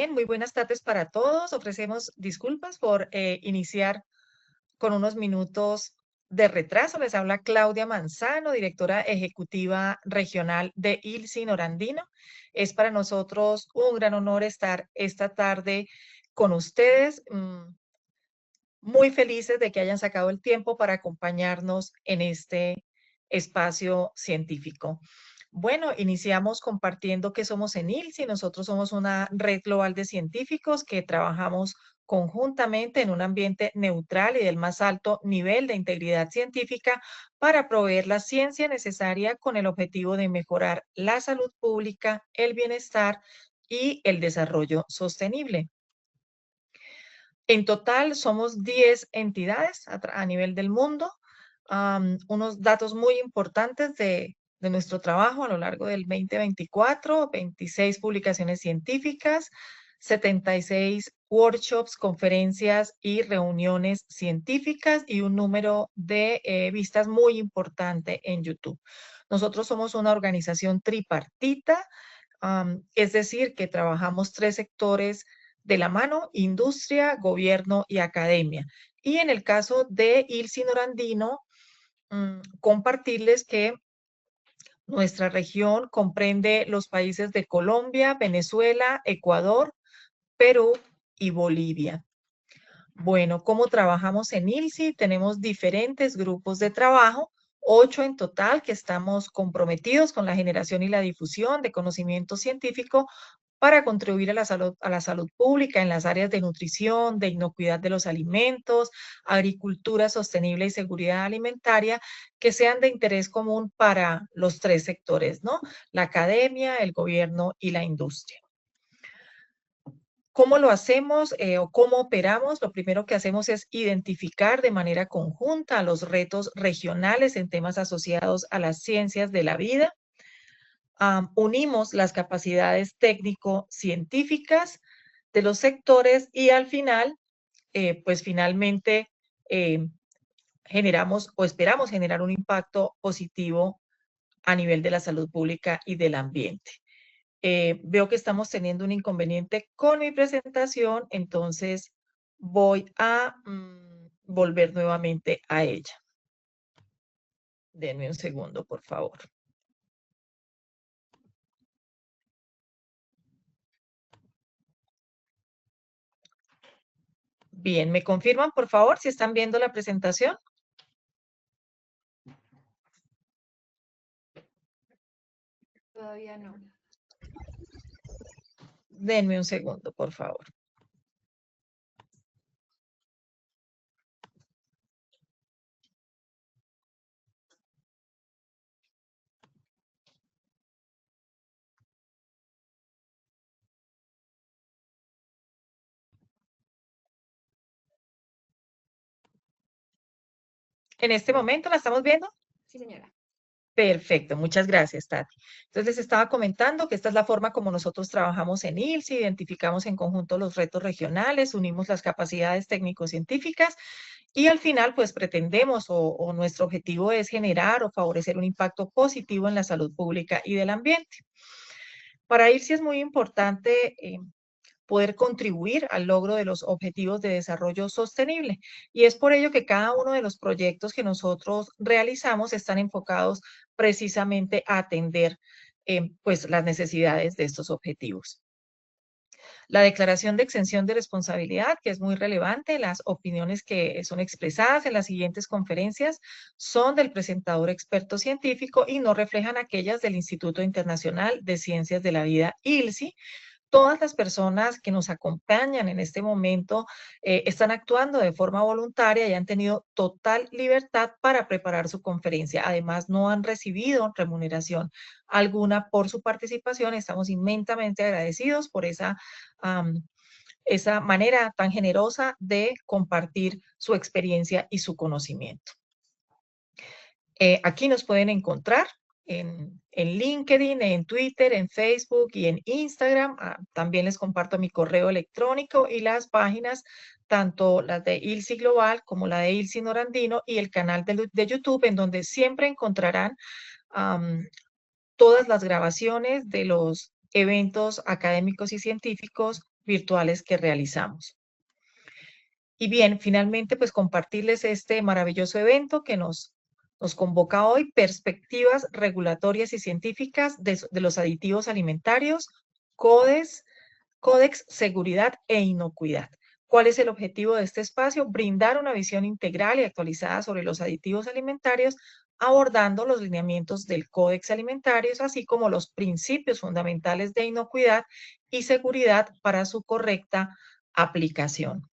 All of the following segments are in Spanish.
Bien, muy buenas tardes para todos. Ofrecemos disculpas por iniciar con unos minutos de retraso. Les habla Claudia Manzano, directora ejecutiva regional de ILSI Norandino. Es para nosotros un gran honor estar esta tarde con ustedes. Muy felices de que hayan sacado el tiempo para acompañarnos en este espacio científico. Bueno, iniciamos compartiendo que somos en ILSI. Nosotros somos una red global de científicos que trabajamos conjuntamente en un ambiente neutral y del más alto nivel de integridad científica para proveer la ciencia necesaria con el objetivo de mejorar la salud pública, el bienestar y el desarrollo sostenible. En total somos 10 entidades a nivel del mundo. Unos datos muy importantes de nuestro trabajo a lo largo del 2024, 26 publicaciones científicas, 76 workshops, conferencias y reuniones científicas y un número de vistas muy importante en YouTube. Nosotros somos una organización tripartita, es decir, que trabajamos tres sectores de la mano: industria, gobierno y academia. Y en el caso de ILSI Norandino, compartirles que nuestra región comprende los países de Colombia, Venezuela, Ecuador, Perú y Bolivia. Bueno, ¿cómo trabajamos en ILSI? Tenemos diferentes grupos de trabajo, 8 en total, que estamos comprometidos con la generación y la difusión de conocimiento científico para contribuir a la salud pública en las áreas de nutrición, de inocuidad de los alimentos, agricultura sostenible y seguridad alimentaria, que sean de interés común para los tres sectores, ¿no? La academia, el gobierno y la industria. ¿Cómo lo hacemos o cómo operamos? Lo primero que hacemos es identificar de manera conjunta los retos regionales en temas asociados a las ciencias de la vida. Unimos las capacidades técnico-científicas de los sectores y al final, pues finalmente eh, generamos o esperamos generar un impacto positivo a nivel de la salud pública y del ambiente. Veo que estamos teniendo un inconveniente con mi presentación, entonces voy a volver nuevamente a ella. Denme un segundo, por favor. Bien, ¿me confirman, por favor, si están viendo la presentación? Todavía no. Denme un segundo, por favor. ¿En este momento la estamos viendo? Sí, señora. Perfecto, muchas gracias, Tati. Entonces, les estaba comentando que esta es la forma como nosotros trabajamos en ILSI, identificamos en conjunto los retos regionales, unimos las capacidades técnico-científicas y al final, pues pretendemos o nuestro objetivo es generar o favorecer un impacto positivo en la salud pública y del ambiente. Para ILSI es muy importante poder contribuir al logro de los objetivos de desarrollo sostenible. Y es por ello que cada uno de los proyectos que nosotros realizamos están enfocados precisamente a atender pues las necesidades de estos objetivos. La declaración de exención de responsabilidad, que es muy relevante, las opiniones que son expresadas en las siguientes conferencias son del presentador experto científico y no reflejan aquellas del Instituto Internacional de Ciencias de la Vida, ILSI. Todas las personas que nos acompañan en este momento están actuando de forma voluntaria y han tenido total libertad para preparar su conferencia. Además, no han recibido remuneración alguna por su participación. Estamos inmensamente agradecidos por esa manera tan generosa de compartir su experiencia y su conocimiento. Aquí nos pueden encontrar en LinkedIn, en Twitter, en Facebook y en Instagram. También les comparto mi correo electrónico y las páginas, tanto las de ILSI Global como la de ILSI Norandino y el canal de YouTube, en donde siempre encontrarán todas las grabaciones de los eventos académicos y científicos virtuales que realizamos. Y bien, finalmente, pues compartirles este maravilloso evento que nos convoca hoy, perspectivas regulatorias y científicas de los aditivos alimentarios, CODES, Códex, Seguridad e Inocuidad. ¿Cuál es el objetivo de este espacio? Brindar una visión integral y actualizada sobre los aditivos alimentarios, abordando los lineamientos del Códex Alimentarios, así como los principios fundamentales de inocuidad y seguridad para su correcta aplicación.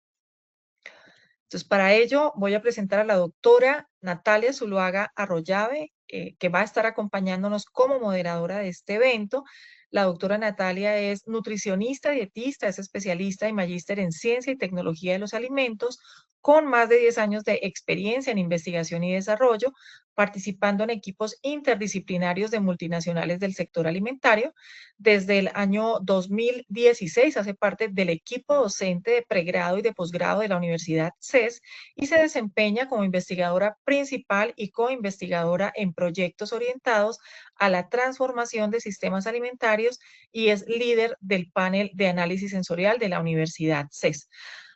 Entonces, para ello voy a presentar a la doctora Natalia Zuluaga Arroyave, que va a estar acompañándonos como moderadora de este evento. La doctora Natalia es nutricionista, dietista, es especialista y magíster en ciencia y tecnología de los alimentos, con más de 10 años de experiencia en investigación y desarrollo, participando en equipos interdisciplinarios de multinacionales del sector alimentario. Desde el año 2016 hace parte del equipo docente de pregrado y de posgrado de la Universidad CES y se desempeña como investigadora principal y coinvestigadora en proyectos orientados a la transformación de sistemas alimentarios y es líder del panel de análisis sensorial de la Universidad CES.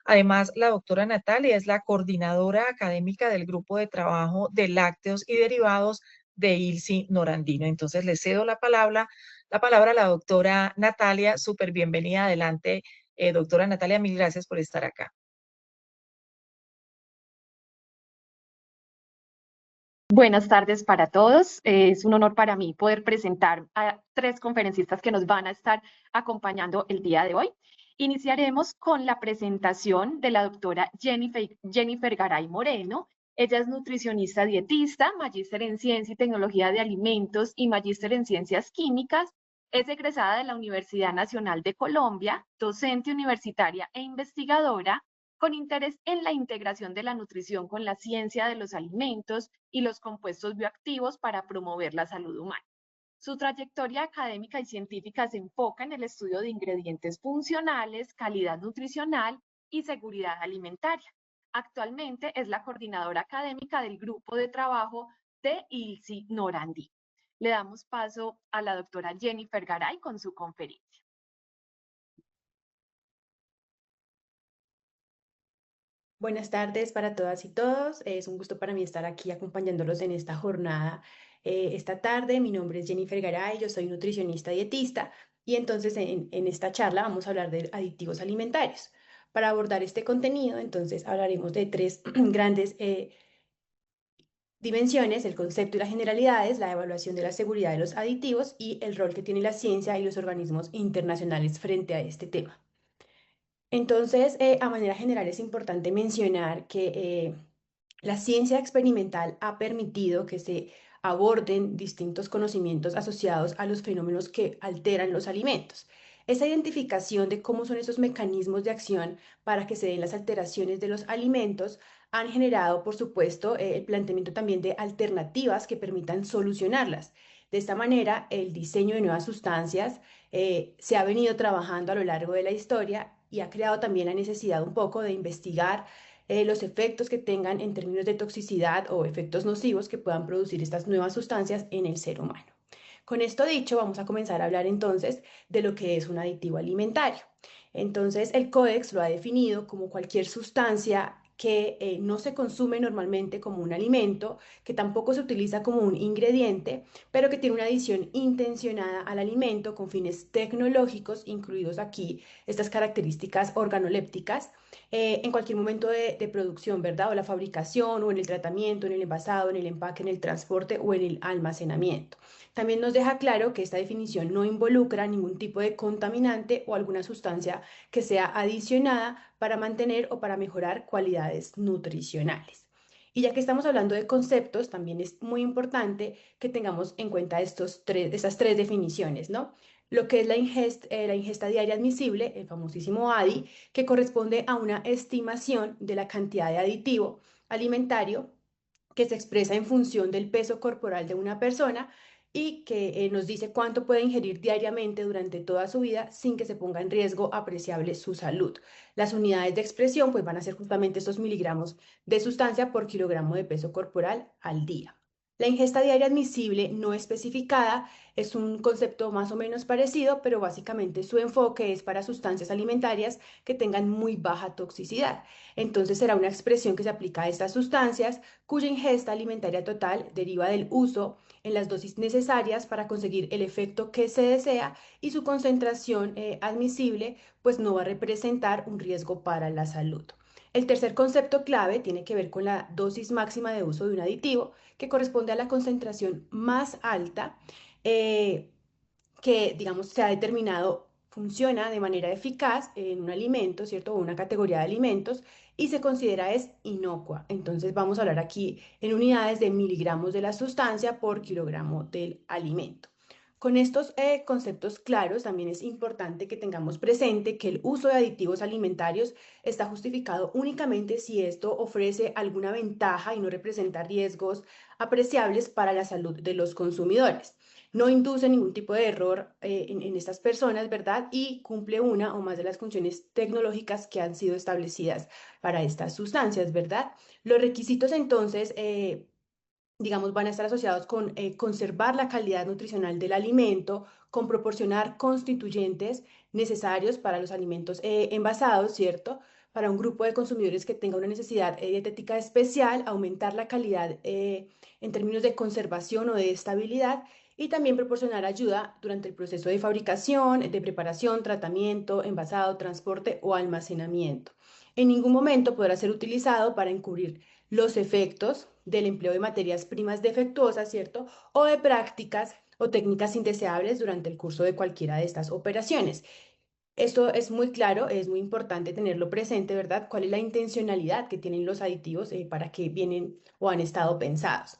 Además, la doctora Natalia es la coordinadora académica del grupo de trabajo de lácteos y derivados de ILSI Norandino. Entonces, le cedo la palabra a la doctora Natalia. Súper bienvenida. Adelante, doctora Natalia. Mil gracias por estar acá. Buenas tardes para todos. Es un honor para mí poder presentar a tres conferencistas que nos van a estar acompañando el día de hoy. Iniciaremos con la presentación de la doctora Jennifer Garay Moreno. Ella es nutricionista dietista, magíster en ciencia y tecnología de alimentos y magíster en ciencias químicas. Es egresada de la Universidad Nacional de Colombia, docente universitaria e investigadora con interés en la integración de la nutrición con la ciencia de los alimentos y los compuestos bioactivos para promover la salud humana. Su trayectoria académica y científica se enfoca en el estudio de ingredientes funcionales, calidad nutricional y seguridad alimentaria. Actualmente es la coordinadora académica del grupo de trabajo de ILSI Norandí. Le damos paso a la doctora Jennifer Garay con su conferencia. Buenas tardes para todas y todos. Es un gusto para mí estar aquí acompañándolos en esta jornada. Esta tarde, mi nombre es Jennifer Garay, yo soy nutricionista dietista y entonces en esta charla vamos a hablar de aditivos alimentarios. Para abordar este contenido, entonces hablaremos de tres grandes dimensiones: el concepto y las generalidades, la evaluación de la seguridad de los aditivos y el rol que tiene la ciencia y los organismos internacionales frente a este tema. Entonces, a manera general es importante mencionar que la ciencia experimental ha permitido que se aborden distintos conocimientos asociados a los fenómenos que alteran los alimentos. Esa identificación de cómo son esos mecanismos de acción para que se den las alteraciones de los alimentos han generado, por supuesto, el planteamiento también de alternativas que permitan solucionarlas. De esta manera, el diseño de nuevas sustancias se ha venido trabajando a lo largo de la historia y ha creado también la necesidad un poco de investigar los efectos que tengan en términos de toxicidad o efectos nocivos que puedan producir estas nuevas sustancias en el ser humano. Con esto dicho, vamos a comenzar a hablar entonces de lo que es un aditivo alimentario. Entonces, el Códex lo ha definido como cualquier sustancia que no se consume normalmente como un alimento, que tampoco se utiliza como un ingrediente, pero que tiene una adición intencionada al alimento con fines tecnológicos, incluidos aquí estas características organolépticas, en cualquier momento de producción, ¿verdad? O la fabricación, o en el tratamiento, en el envasado, en el empaque, en el transporte o en el almacenamiento. También nos deja claro que esta definición no involucra ningún tipo de contaminante o alguna sustancia que sea adicionada para mantener o para mejorar cualidades nutricionales. Y ya que estamos hablando de conceptos, también es muy importante que tengamos en cuenta estas tres definiciones, ¿no? Lo que es la ingesta diaria admisible, el famosísimo ADI, que corresponde a una estimación de la cantidad de aditivo alimentario que se expresa en función del peso corporal de una persona y que nos dice cuánto puede ingerir diariamente durante toda su vida sin que se ponga en riesgo apreciable su salud. Las unidades de expresión pues van a ser justamente estos miligramos de sustancia por kilogramo de peso corporal al día. La ingesta diaria admisible no especificada es un concepto más o menos parecido, pero básicamente su enfoque es para sustancias alimentarias que tengan muy baja toxicidad. Entonces será una expresión que se aplica a estas sustancias cuya ingesta alimentaria total deriva del uso en las dosis necesarias para conseguir el efecto que se desea y su concentración admisible pues no va a representar un riesgo para la salud. El tercer concepto clave tiene que ver con la dosis máxima de uso de un aditivo que corresponde a la concentración más alta eh, que, digamos, se ha determinado funciona de manera eficaz en un alimento, ¿cierto? O una categoría de alimentos y se considera es inocua. Entonces vamos a hablar aquí en unidades de miligramos de la sustancia por kilogramo del alimento. Con estos conceptos claros, también es importante que tengamos presente que el uso de aditivos alimentarios está justificado únicamente si esto ofrece alguna ventaja y no representa riesgos apreciables para la salud de los consumidores. No induce ningún tipo de error en estas personas, ¿verdad? Y cumple una o más de las funciones tecnológicas que han sido establecidas para estas sustancias, ¿verdad? Los requisitos entonces digamos, van a estar asociados con conservar la calidad nutricional del alimento, con proporcionar constituyentes necesarios para los alimentos envasados, ¿cierto? Para un grupo de consumidores que tenga una necesidad dietética especial, aumentar la calidad en términos de conservación o de estabilidad y también proporcionar ayuda durante el proceso de fabricación, de preparación, tratamiento, envasado, transporte o almacenamiento. En ningún momento podrá ser utilizado para encubrir los efectos del empleo de materias primas defectuosas, ¿cierto? O de prácticas o técnicas indeseables durante el curso de cualquiera de estas operaciones. Esto es muy claro, es muy importante tenerlo presente, ¿verdad? ¿Cuál es la intencionalidad que tienen los aditivos para qué vienen o han estado pensados?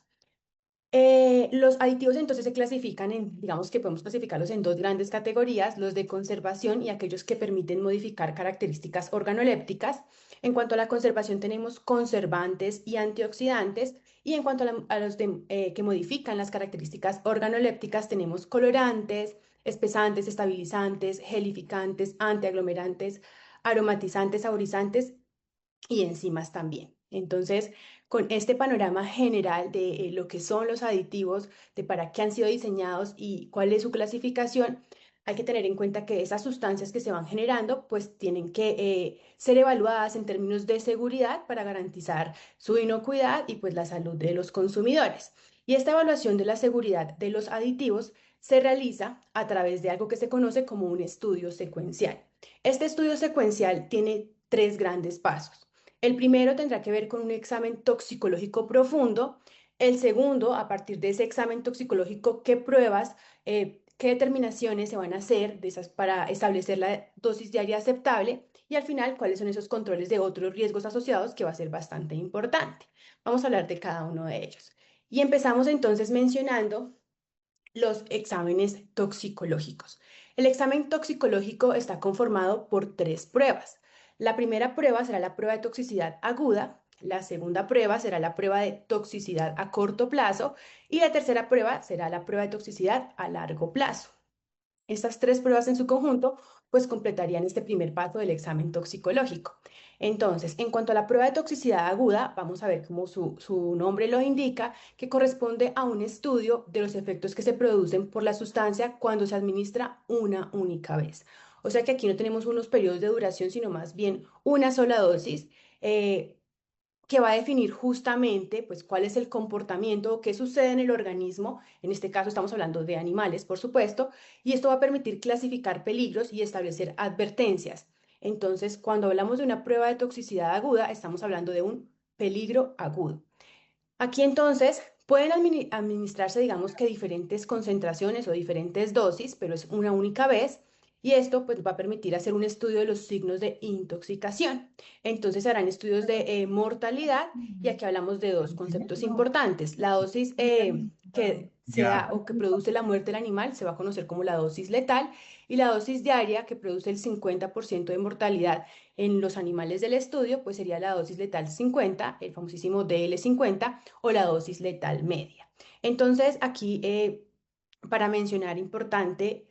Los aditivos entonces se clasifican en, digamos que podemos clasificarlos en dos grandes categorías, los de conservación y aquellos que permiten modificar características organolépticas. En cuanto a la conservación tenemos conservantes y antioxidantes y en cuanto a los que modifican las características organolépticas tenemos colorantes, espesantes, estabilizantes, gelificantes, antiaglomerantes, aromatizantes, saborizantes y enzimas también. Entonces, con este panorama general de lo que son los aditivos, de para qué han sido diseñados y cuál es su clasificación, hay que tener en cuenta que esas sustancias que se van generando, pues tienen que ser evaluadas en términos de seguridad para garantizar su inocuidad y pues la salud de los consumidores. Y esta evaluación de la seguridad de los aditivos se realiza a través de algo que se conoce como un estudio secuencial. Este estudio secuencial tiene tres grandes pasos. El primero tendrá que ver con un examen toxicológico profundo. El segundo, a partir de ese examen toxicológico, qué pruebas, qué determinaciones se van a hacer de esas para establecer la dosis diaria aceptable. Y al final, cuáles son esos controles de otros riesgos asociados que va a ser bastante importante. Vamos a hablar de cada uno de ellos. Y empezamos entonces mencionando los exámenes toxicológicos. El examen toxicológico está conformado por tres pruebas. La primera prueba será la prueba de toxicidad aguda, la segunda prueba será la prueba de toxicidad a corto plazo y la tercera prueba será la prueba de toxicidad a largo plazo. Estas tres pruebas en su conjunto, pues completarían este primer paso del examen toxicológico. Entonces, en cuanto a la prueba de toxicidad aguda, vamos a ver cómo su nombre lo indica, que corresponde a un estudio de los efectos que se producen por la sustancia cuando se administra una única vez. O sea que aquí no tenemos unos periodos de duración, sino más bien una sola dosis. Que va a definir justamente pues, cuál es el comportamiento o qué sucede en el organismo. En este caso estamos hablando de animales, por supuesto, y esto va a permitir clasificar peligros y establecer advertencias. Entonces, cuando hablamos de una prueba de toxicidad aguda, estamos hablando de un peligro agudo. Aquí entonces pueden administrarse, digamos que diferentes concentraciones o diferentes dosis, pero es una única vez. Y esto pues va a permitir hacer un estudio de los signos de intoxicación. Entonces harán estudios de mortalidad y aquí hablamos de dos conceptos importantes. La dosis que se da o que produce la muerte del animal se va a conocer como la dosis letal y la dosis diaria que produce el 50% de mortalidad en los animales del estudio, pues sería la dosis letal 50, el famosísimo DL50 o la dosis letal media. Entonces, aquí, para mencionar importante,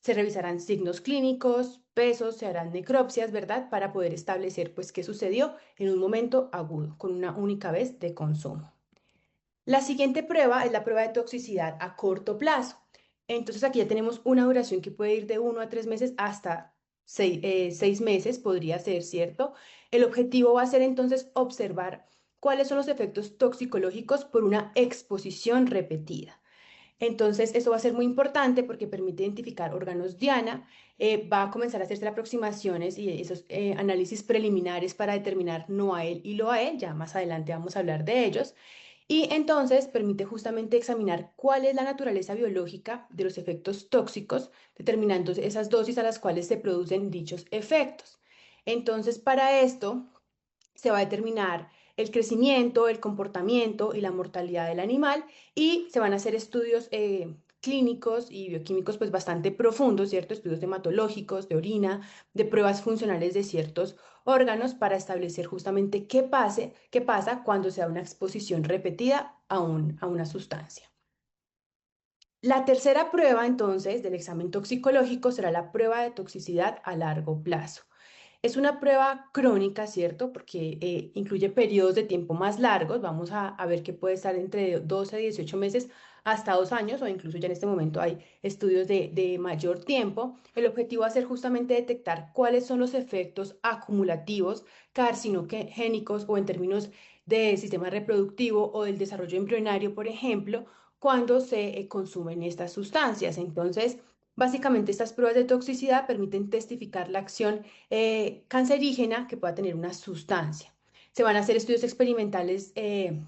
se revisarán signos clínicos, pesos, se harán necropsias, ¿verdad? Para poder establecer, pues, qué sucedió en un momento agudo, con una única vez de consumo. La siguiente prueba es la prueba de toxicidad a corto plazo. Entonces aquí ya tenemos una duración que puede ir de 1 a 3 meses hasta 6 meses, podría ser, ¿cierto? El objetivo va a ser entonces observar cuáles son los efectos toxicológicos por una exposición repetida. Entonces, eso va a ser muy importante porque permite identificar órganos diana, va a comenzar a hacerse aproximaciones y esos análisis preliminares para determinar NOAEL y LOAEL, ya más adelante vamos a hablar de ellos, y entonces permite justamente examinar cuál es la naturaleza biológica de los efectos tóxicos, determinando esas dosis a las cuales se producen dichos efectos. Entonces, para esto se va a determinar el crecimiento, el comportamiento y la mortalidad del animal y se van a hacer estudios clínicos y bioquímicos pues bastante profundos, ¿cierto? Estudios hematológicos, de orina, de pruebas funcionales de ciertos órganos para establecer justamente qué pasa cuando se da una exposición repetida a una sustancia. La tercera prueba entonces del examen toxicológico será la prueba de toxicidad a largo plazo. Es una prueba crónica, ¿cierto? Porque incluye periodos de tiempo más largos. Vamos a ver que puede estar entre 12 a 18 meses hasta 2 años o incluso ya en este momento hay estudios de mayor tiempo. El objetivo va a ser justamente detectar cuáles son los efectos acumulativos, carcinogénicos o en términos del sistema reproductivo o del desarrollo embrionario, por ejemplo, cuando se consumen estas sustancias. Entonces, básicamente estas pruebas de toxicidad permiten testificar la acción cancerígena que pueda tener una sustancia. Se van a hacer estudios experimentales de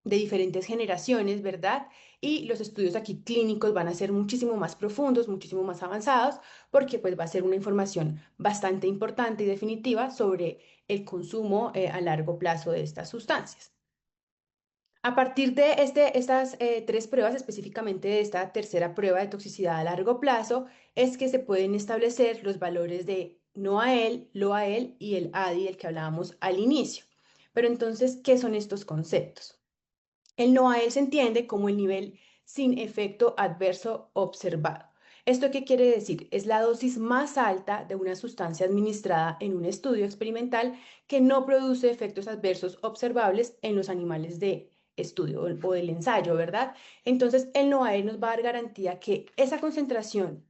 diferentes generaciones, ¿verdad? Y los estudios aquí clínicos van a ser muchísimo más profundos, muchísimo más avanzados, porque pues va a ser una información bastante importante y definitiva sobre el consumo a largo plazo de estas sustancias. A partir de estas tres pruebas, específicamente de esta tercera prueba de toxicidad a largo plazo, es que se pueden establecer los valores de NOAEL, LOAEL y el ADI del que hablábamos al inicio. Pero entonces, ¿qué son estos conceptos? El NOAEL se entiende como el nivel sin efecto adverso observado. ¿Esto qué quiere decir? Es la dosis más alta de una sustancia administrada en un estudio experimental que no produce efectos adversos observables en los animales de estudio o del ensayo, ¿verdad? Entonces, el NOAEL nos va a dar garantía que esa concentración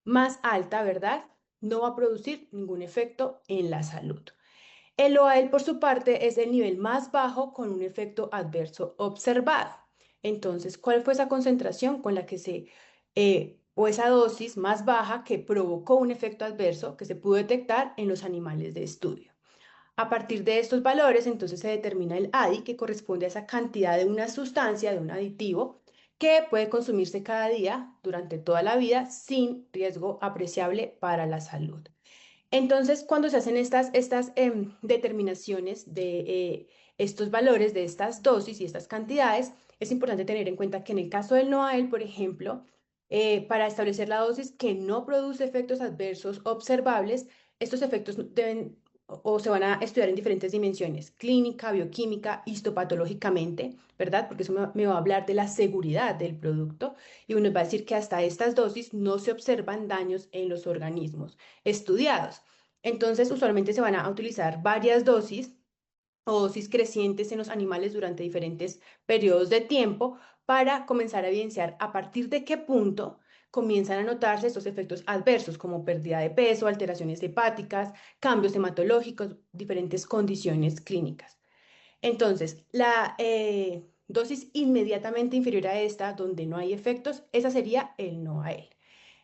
más alta, ¿verdad? No va a producir ningún efecto en la salud. El OAEL, por su parte, es el nivel más bajo con un efecto adverso observado. Entonces, ¿cuál fue esa concentración con la que o esa dosis más baja que provocó un efecto adverso que se pudo detectar en los animales de estudio? A partir de estos valores, entonces se determina el ADI, que corresponde a esa cantidad de una sustancia, de un aditivo, que puede consumirse cada día durante toda la vida sin riesgo apreciable para la salud. Entonces, cuando se hacen estas determinaciones de estos valores, de estas dosis y estas cantidades, es importante tener en cuenta que en el caso del NOAEL, por ejemplo, para establecer la dosis que no produce efectos adversos observables, estos efectos deben o se van a estudiar en diferentes dimensiones, clínica, bioquímica, histopatológicamente, ¿verdad? Porque eso me va a hablar de la seguridad del producto y uno va a decir que hasta estas dosis no se observan daños en los organismos estudiados. Entonces, usualmente se van a utilizar varias dosis o dosis crecientes en los animales durante diferentes periodos de tiempo para comenzar a evidenciar a partir de qué punto comienzan a notarse estos efectos adversos como pérdida de peso, alteraciones hepáticas, cambios hematológicos, diferentes condiciones clínicas. Entonces, la dosis inmediatamente inferior a esta, donde no hay efectos, esa sería el NOAEL.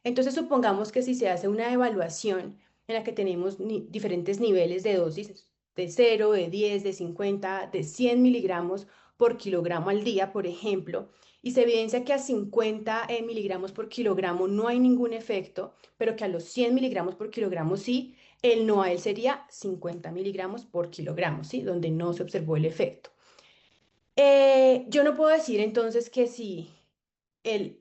Entonces, supongamos que si se hace una evaluación en la que tenemos diferentes niveles de dosis, de 0, de 10, de 50, de 100 miligramos por kilogramo al día, por ejemplo, y se evidencia que a 50 miligramos por kilogramo no hay ningún efecto, pero que a los 100 miligramos por kilogramo sí, el NOAEL sería 50 miligramos por kilogramo, ¿sí? Donde no se observó el efecto. Yo no puedo decir entonces que si el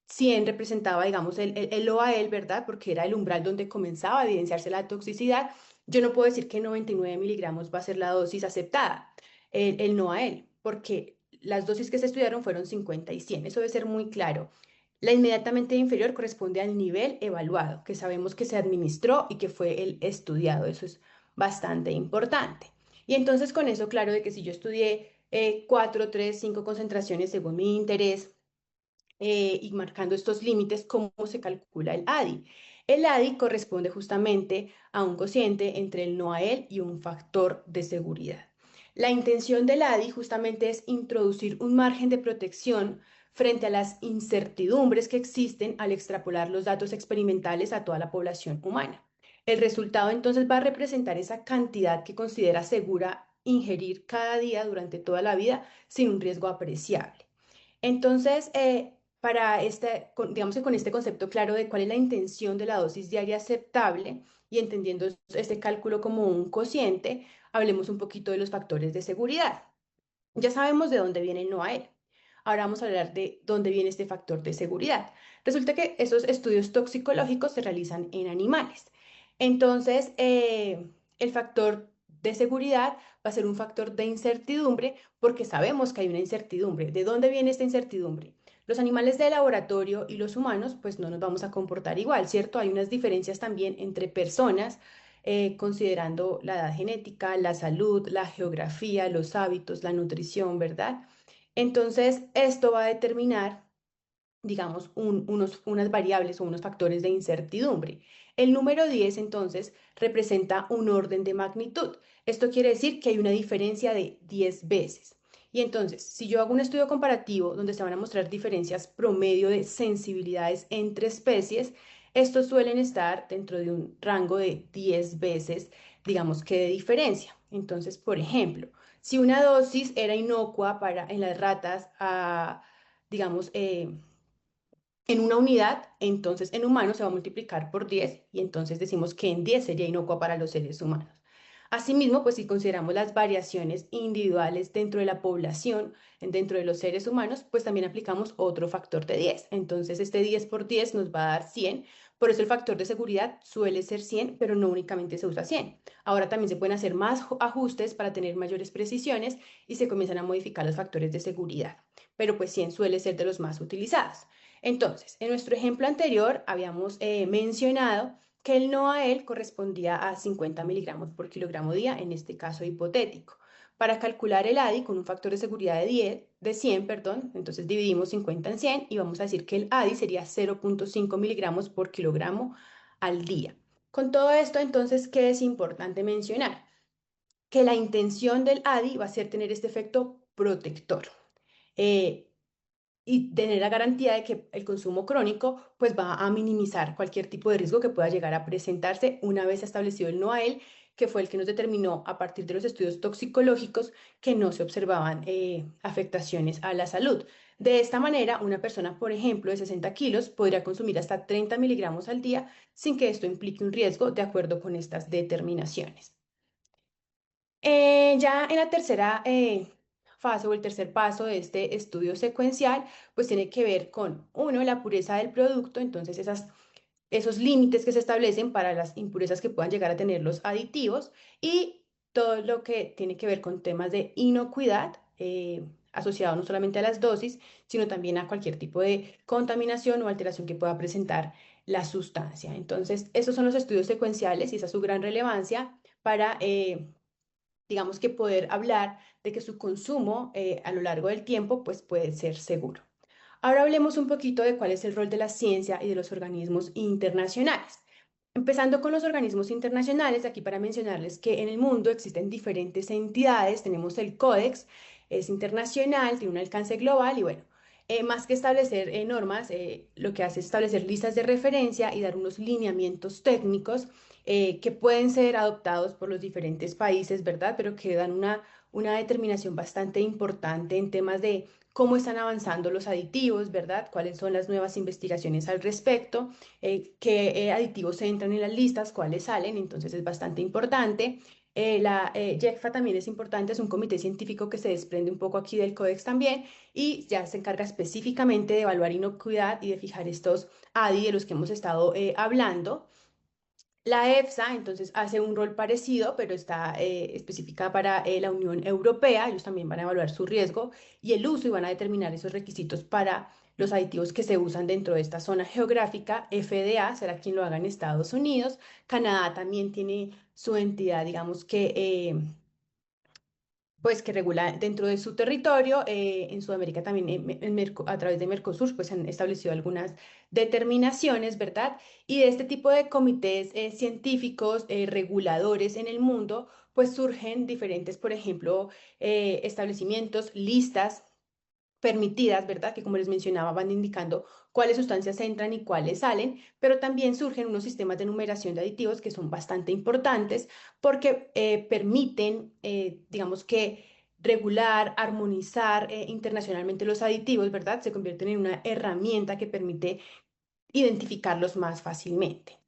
100 representaba, digamos, el OAEL, ¿verdad? Porque era el umbral donde comenzaba a evidenciarse la toxicidad. Yo no puedo decir que 99 miligramos va a ser la dosis aceptada, el NOAEL, porque las dosis que se estudiaron fueron 50 y 100. Eso debe ser muy claro. La inmediatamente inferior corresponde al nivel evaluado, que sabemos que se administró y que fue el estudiado. Eso es bastante importante. Y entonces con eso, claro, de que si yo estudié 4, 3, 5 concentraciones según mi interés, y marcando estos límites, ¿cómo se calcula el ADI? El ADI corresponde justamente a un cociente entre el no a él y un factor de seguridad. La intención del ADI justamente es introducir un margen de protección frente a las incertidumbres que existen al extrapolar los datos experimentales a toda la población humana. El resultado entonces va a representar esa cantidad que considera segura ingerir cada día durante toda la vida sin un riesgo apreciable. Entonces, digamos que con este concepto claro de cuál es la intención de la dosis diaria aceptable y entendiendo este cálculo como un cociente, hablemos un poquito de los factores de seguridad. Ya sabemos de dónde viene el no a él. Ahora vamos a hablar de dónde viene este factor de seguridad. Resulta que esos estudios toxicológicos se realizan en animales. Entonces, el factor de seguridad va a ser un factor de incertidumbre porque sabemos que hay una incertidumbre. ¿De dónde viene esta incertidumbre? Los animales de laboratorio y los humanos, pues no nos vamos a comportar igual, ¿cierto? Hay unas diferencias también entre personas, considerando la edad genética, la salud, la geografía, los hábitos, la nutrición, ¿verdad? Entonces, esto va a determinar, digamos, unas variables o unos factores de incertidumbre. El número 10, entonces, representa un orden de magnitud. Esto quiere decir que hay una diferencia de 10 veces. Y entonces, si yo hago un estudio comparativo donde se van a mostrar diferencias promedio de sensibilidades entre especies, estos suelen estar dentro de un rango de 10 veces, digamos que de diferencia. Entonces, por ejemplo, si una dosis era inocua en las ratas, digamos, en una unidad, entonces en humanos se va a multiplicar por 10 y entonces decimos que en 10 sería inocua para los seres humanos. Asimismo, pues si consideramos las variaciones individuales dentro de la población, dentro de los seres humanos, pues también aplicamos otro factor de 10. Entonces este 10 por 10 nos va a dar 100. Por eso el factor de seguridad suele ser 100, pero no únicamente se usa 100. Ahora también se pueden hacer más ajustes para tener mayores precisiones y se comienzan a modificar los factores de seguridad. Pero pues 100 suele ser de los más utilizados. Entonces, en nuestro ejemplo anterior habíamos mencionado que el no a él correspondía a 50 miligramos por kilogramo día, en este caso hipotético. Para calcular el ADI con un factor de seguridad de 100, perdón, entonces dividimos 50 en 100 y vamos a decir que el ADI sería 0.5 miligramos por kilogramo al día. Con todo esto, entonces, ¿qué es importante mencionar? Que la intención del ADI va a ser tener este efecto protector. Y tener la garantía de que el consumo crónico pues va a minimizar cualquier tipo de riesgo que pueda llegar a presentarse una vez establecido el no a él, que fue el que nos determinó a partir de los estudios toxicológicos que no se observaban afectaciones a la salud. De esta manera, una persona, por ejemplo, de 60 kilos podría consumir hasta 30 miligramos al día sin que esto implique un riesgo de acuerdo con estas determinaciones. Ya en la tercera fase o el tercer paso de este estudio secuencial, pues tiene que ver con, uno, la pureza del producto, entonces esos límites que se establecen para las impurezas que puedan llegar a tener los aditivos y todo lo que tiene que ver con temas de inocuidad, asociado no solamente a las dosis, sino también a cualquier tipo de contaminación o alteración que pueda presentar la sustancia. Entonces, esos son los estudios secuenciales y esa es su gran relevancia para digamos que poder hablar de que su consumo a lo largo del tiempo pues puede ser seguro. Ahora hablemos un poquito de cuál es el rol de la ciencia y de los organismos internacionales. Empezando con los organismos internacionales, aquí para mencionarles que en el mundo existen diferentes entidades, tenemos el Codex, es internacional, tiene un alcance global y bueno, más que establecer normas, lo que hace es establecer listas de referencia y dar unos lineamientos técnicos que pueden ser adoptados por los diferentes países, ¿verdad? Pero que dan una determinación bastante importante en temas de cómo están avanzando los aditivos, ¿verdad? ¿Cuáles son las nuevas investigaciones al respecto? Qué aditivos entran en las listas, cuáles salen, entonces es bastante importante. La JECFA también es importante, es un comité científico que se desprende un poco aquí del Codex también y ya se encarga específicamente de evaluar inocuidad y de fijar estos ADI de los que hemos estado hablando. La EFSA entonces hace un rol parecido, pero está específica para la Unión Europea. Ellos también van a evaluar su riesgo y el uso y van a determinar esos requisitos para los aditivos que se usan dentro de esta zona geográfica. FDA será quien lo haga en Estados Unidos. Canadá también tiene su entidad, digamos que pues que regula dentro de su territorio. En Sudamérica también, a través de Mercosur, pues han establecido algunas determinaciones, ¿verdad? Y de este tipo de comités científicos, reguladores en el mundo, pues surgen diferentes, por ejemplo, establecimientos, listas permitidas, ¿verdad? Que como les mencionaba, van indicando cuáles sustancias entran y cuáles salen, pero también surgen unos sistemas de numeración de aditivos que son bastante importantes porque permiten, digamos que, regular, armonizar internacionalmente los aditivos, ¿verdad? Se convierten en una herramienta que permite identificarlos más fácilmente.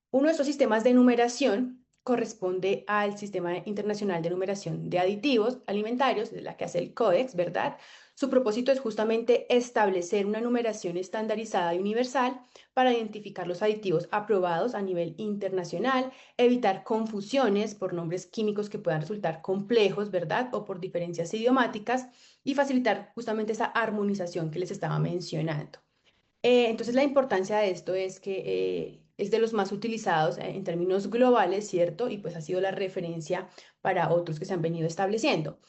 Uno de estos sistemas de numeración corresponde al Sistema Internacional de Numeración de Aditivos Alimentarios, de la que hace el Códex, ¿verdad? Su propósito es justamente establecer una numeración estandarizada y universal para identificar los aditivos aprobados a nivel internacional, evitar confusiones por nombres químicos que puedan resultar complejos, ¿verdad? O por diferencias idiomáticas y facilitar justamente esa armonización que les estaba mencionando. Entonces, la importancia de esto es que es de los más utilizados en términos globales, ¿cierto? Y pues ha sido la referencia para otros que se han venido estableciendo.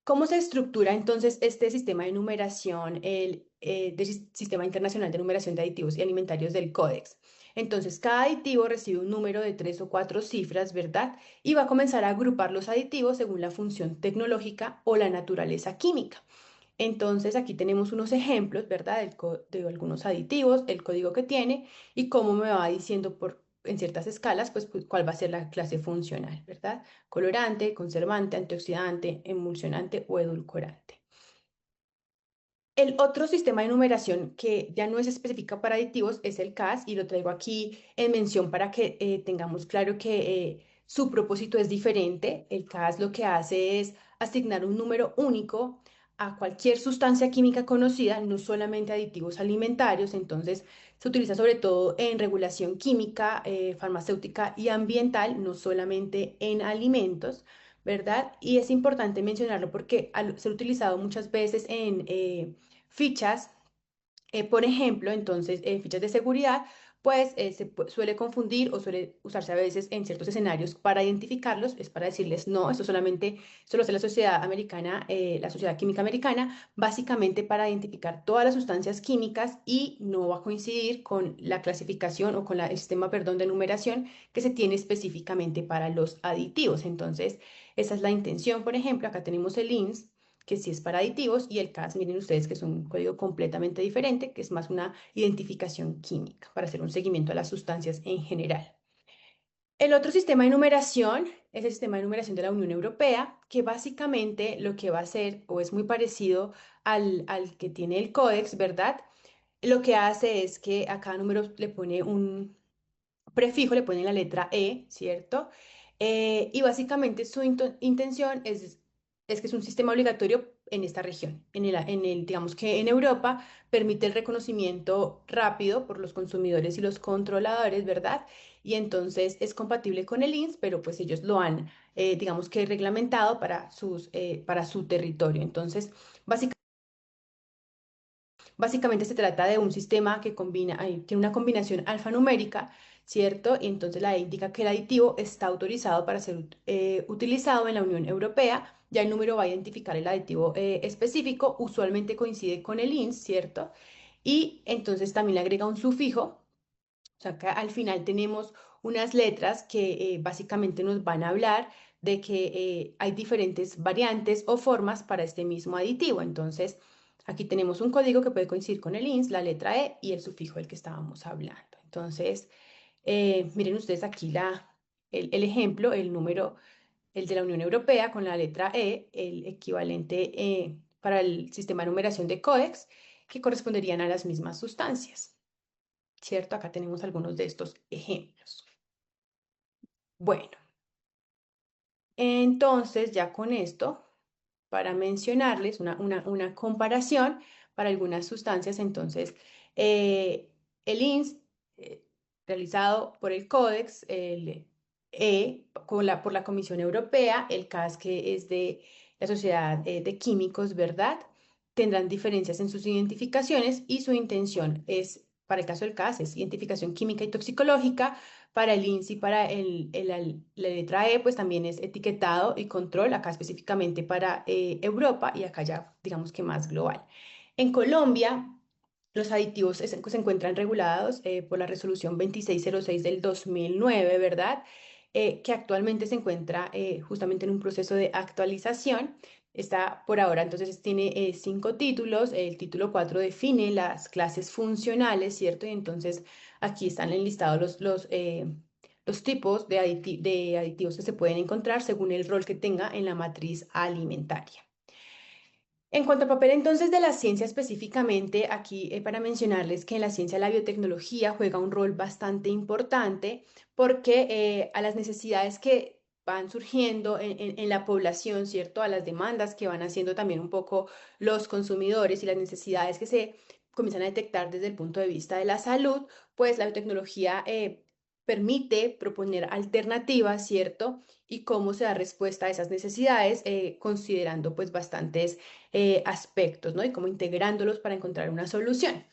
¿Cómo se estructura entonces este sistema de numeración, Sistema Internacional de Numeración de Aditivos y Alimentarios del Códex? Entonces, cada aditivo recibe un número de 3 o 4 cifras, ¿verdad? Y va a comenzar a agrupar los aditivos según la función tecnológica o la naturaleza química. Entonces aquí tenemos unos ejemplos, ¿verdad? De algunos aditivos, el código que tiene y cómo me va diciendo en ciertas escalas, pues cuál va a ser la clase funcional, ¿verdad? Colorante, conservante, antioxidante, emulsionante o edulcorante. El otro sistema de numeración que ya no es específico para aditivos es el CAS y lo traigo aquí en mención para que tengamos claro que su propósito es diferente. El CAS lo que hace es asignar un número único a cualquier sustancia química conocida, no solamente aditivos alimentarios. Entonces se utiliza sobre todo en regulación química, farmacéutica y ambiental, no solamente en alimentos, ¿verdad? Y es importante mencionarlo porque se ha utilizado muchas veces en fichas, por ejemplo, entonces, fichas de seguridad, pues suele confundir o suele usarse a veces en ciertos escenarios para identificarlos, es para decirles, no, esto solamente, esto lo hace la sociedad americana, la Sociedad Química Americana, básicamente para identificar todas las sustancias químicas y no va a coincidir con la clasificación o con el sistema, perdón, de numeración que se tiene específicamente para los aditivos. Entonces, esa es la intención, por ejemplo, acá tenemos el INS que sí es para aditivos, y el CAS, miren ustedes que es un código completamente diferente, que es más una identificación química para hacer un seguimiento a las sustancias en general. El otro sistema de numeración es el sistema de numeración de la Unión Europea, que básicamente lo que va a hacer, o es muy parecido al que tiene el Códex, ¿verdad? Lo que hace es que a cada número le pone un prefijo, le pone la letra E, ¿cierto? Y básicamente su intención es que es un sistema obligatorio en esta región. Digamos que en Europa permite el reconocimiento rápido por los consumidores y los controladores, ¿verdad? Y entonces es compatible con el INS, pero pues ellos lo han, digamos que reglamentado para su territorio. Entonces, básicamente se trata de un sistema que tiene una combinación alfanumérica, ¿cierto? Y entonces la E indica que el aditivo está autorizado para ser utilizado en la Unión Europea. Ya el número va a identificar el aditivo específico, usualmente coincide con el INS, ¿cierto? Y entonces también le agrega un sufijo. O sea, que al final tenemos unas letras que básicamente nos van a hablar de que hay diferentes variantes o formas para este mismo aditivo. Entonces, aquí tenemos un código que puede coincidir con el INS, la letra E y el sufijo del que estábamos hablando. Entonces, miren ustedes aquí el ejemplo, el número, el de la Unión Europea con la letra E, el equivalente para el sistema de numeración de Codex, que corresponderían a las mismas sustancias. ¿Cierto? Acá tenemos algunos de estos ejemplos. Bueno, entonces ya con esto, para mencionarles una comparación para algunas sustancias, entonces el INS realizado por el Códex, el por la Comisión Europea, el CAS que es de la Sociedad de Químicos, ¿verdad? Tendrán diferencias en sus identificaciones y su intención es para el caso del CAS es identificación química y toxicológica, para el INSI, para la letra E, pues también es etiquetado y control, acá específicamente para Europa y acá ya digamos que más global. En Colombia, los aditivos se encuentran regulados por la resolución 2606 del 2009, ¿verdad? Que actualmente se encuentra justamente en un proceso de actualización. Está por ahora, entonces tiene 5 títulos. El título 4 define las clases funcionales, ¿cierto? Y entonces aquí están enlistados los tipos de aditivos que se pueden encontrar según el rol que tenga en la matriz alimentaria. En cuanto al papel entonces de la ciencia específicamente, aquí para mencionarles que en la ciencia la biotecnología juega un rol bastante importante porque a las necesidades que van surgiendo en la población, ¿cierto? A las demandas que van haciendo también un poco los consumidores y las necesidades que se comienzan a detectar desde el punto de vista de la salud, pues la biotecnología permite proponer alternativas, ¿cierto? Y cómo se da respuesta a esas necesidades, considerando pues bastantes aspectos, ¿no? Y cómo integrándolos para encontrar una solución.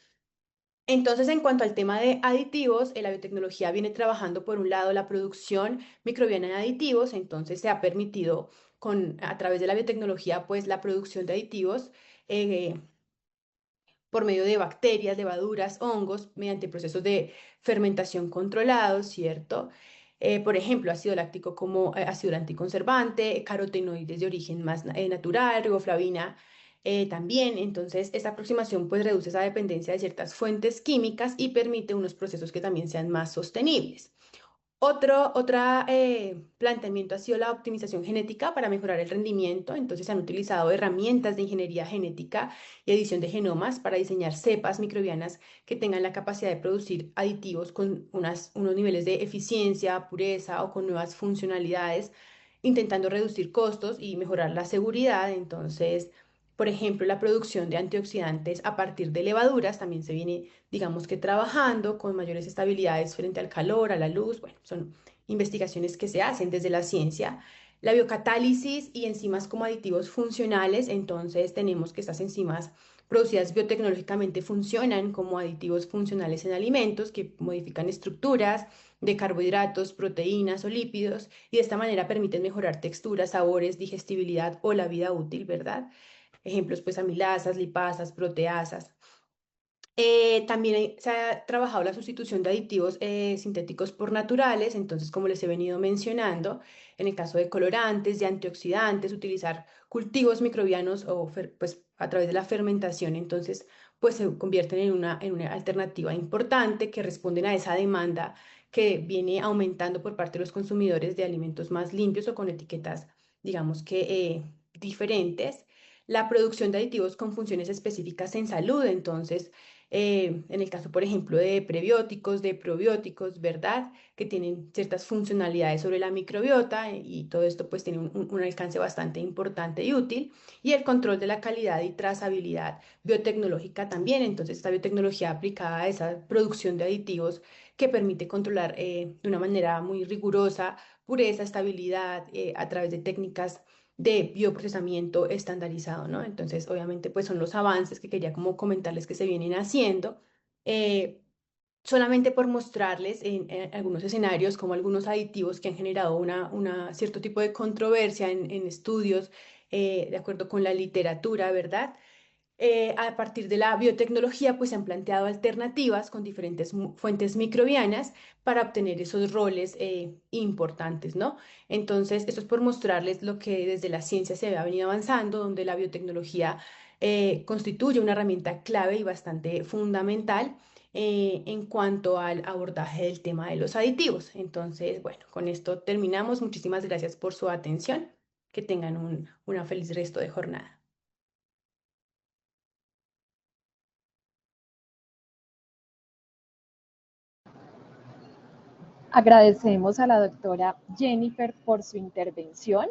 Entonces, en cuanto al tema de aditivos, la biotecnología viene trabajando por un lado la producción microbiana de aditivos, entonces se ha permitido a través de la biotecnología pues la producción de aditivos por medio de bacterias, levaduras, hongos, mediante procesos de fermentación controlados, ¿cierto? Por ejemplo, ácido láctico como ácido anticonservante, carotenoides de origen más natural, riboflavina también. Entonces, esta aproximación pues reduce esa dependencia de ciertas fuentes químicas y permite unos procesos que también sean más sostenibles. Otro planteamiento ha sido la optimización genética para mejorar el rendimiento. Entonces se han utilizado herramientas de ingeniería genética y edición de genomas para diseñar cepas microbianas que tengan la capacidad de producir aditivos con unos niveles de eficiencia, pureza o con nuevas funcionalidades, intentando reducir costos y mejorar la seguridad. Entonces, por ejemplo, la producción de antioxidantes a partir de levaduras también se viene, digamos que trabajando con mayores estabilidades frente al calor, a la luz. Bueno, son investigaciones que se hacen desde la ciencia. La biocatálisis y enzimas como aditivos funcionales, entonces tenemos que estas enzimas producidas biotecnológicamente funcionan como aditivos funcionales en alimentos que modifican estructuras de carbohidratos, proteínas o lípidos y de esta manera permiten mejorar texturas, sabores, digestibilidad o la vida útil, ¿verdad? Ejemplos, pues amilasas, lipasas, proteasas. También se ha trabajado la sustitución de aditivos sintéticos por naturales, entonces como les he venido mencionando, en el caso de colorantes, de antioxidantes, utilizar cultivos microbianos o pues a través de la fermentación, entonces pues se convierten en una alternativa importante que responden a esa demanda que viene aumentando por parte de los consumidores de alimentos más limpios o con etiquetas, digamos que diferentes. La producción de aditivos con funciones específicas en salud, entonces en el caso, por ejemplo, de prebióticos, de probióticos, ¿verdad? Que tienen ciertas funcionalidades sobre la microbiota y todo esto pues tiene un alcance bastante importante y útil. Y el control de la calidad y trazabilidad biotecnológica también. Entonces, esta biotecnología aplicada a esa producción de aditivos que permite controlar de una manera muy rigurosa pureza, estabilidad a través de técnicas de bioprocesamiento estandarizado, ¿no? Entonces, obviamente, pues son los avances que quería como comentarles que se vienen haciendo, eh, solamente por mostrarles en algunos escenarios como algunos aditivos que han generado cierto tipo de controversia en estudios, de acuerdo con la literatura, ¿verdad? A partir de la biotecnología, pues se han planteado alternativas con diferentes fuentes microbianas para obtener esos roles importantes, ¿no? Entonces, esto es por mostrarles lo que desde la ciencia se ha venido avanzando, donde la biotecnología constituye una herramienta clave y bastante fundamental en cuanto al abordaje del tema de los aditivos. Entonces, bueno, con esto terminamos. Muchísimas gracias por su atención. Que tengan una feliz resto de jornada. Agradecemos a la doctora Jennifer por su intervención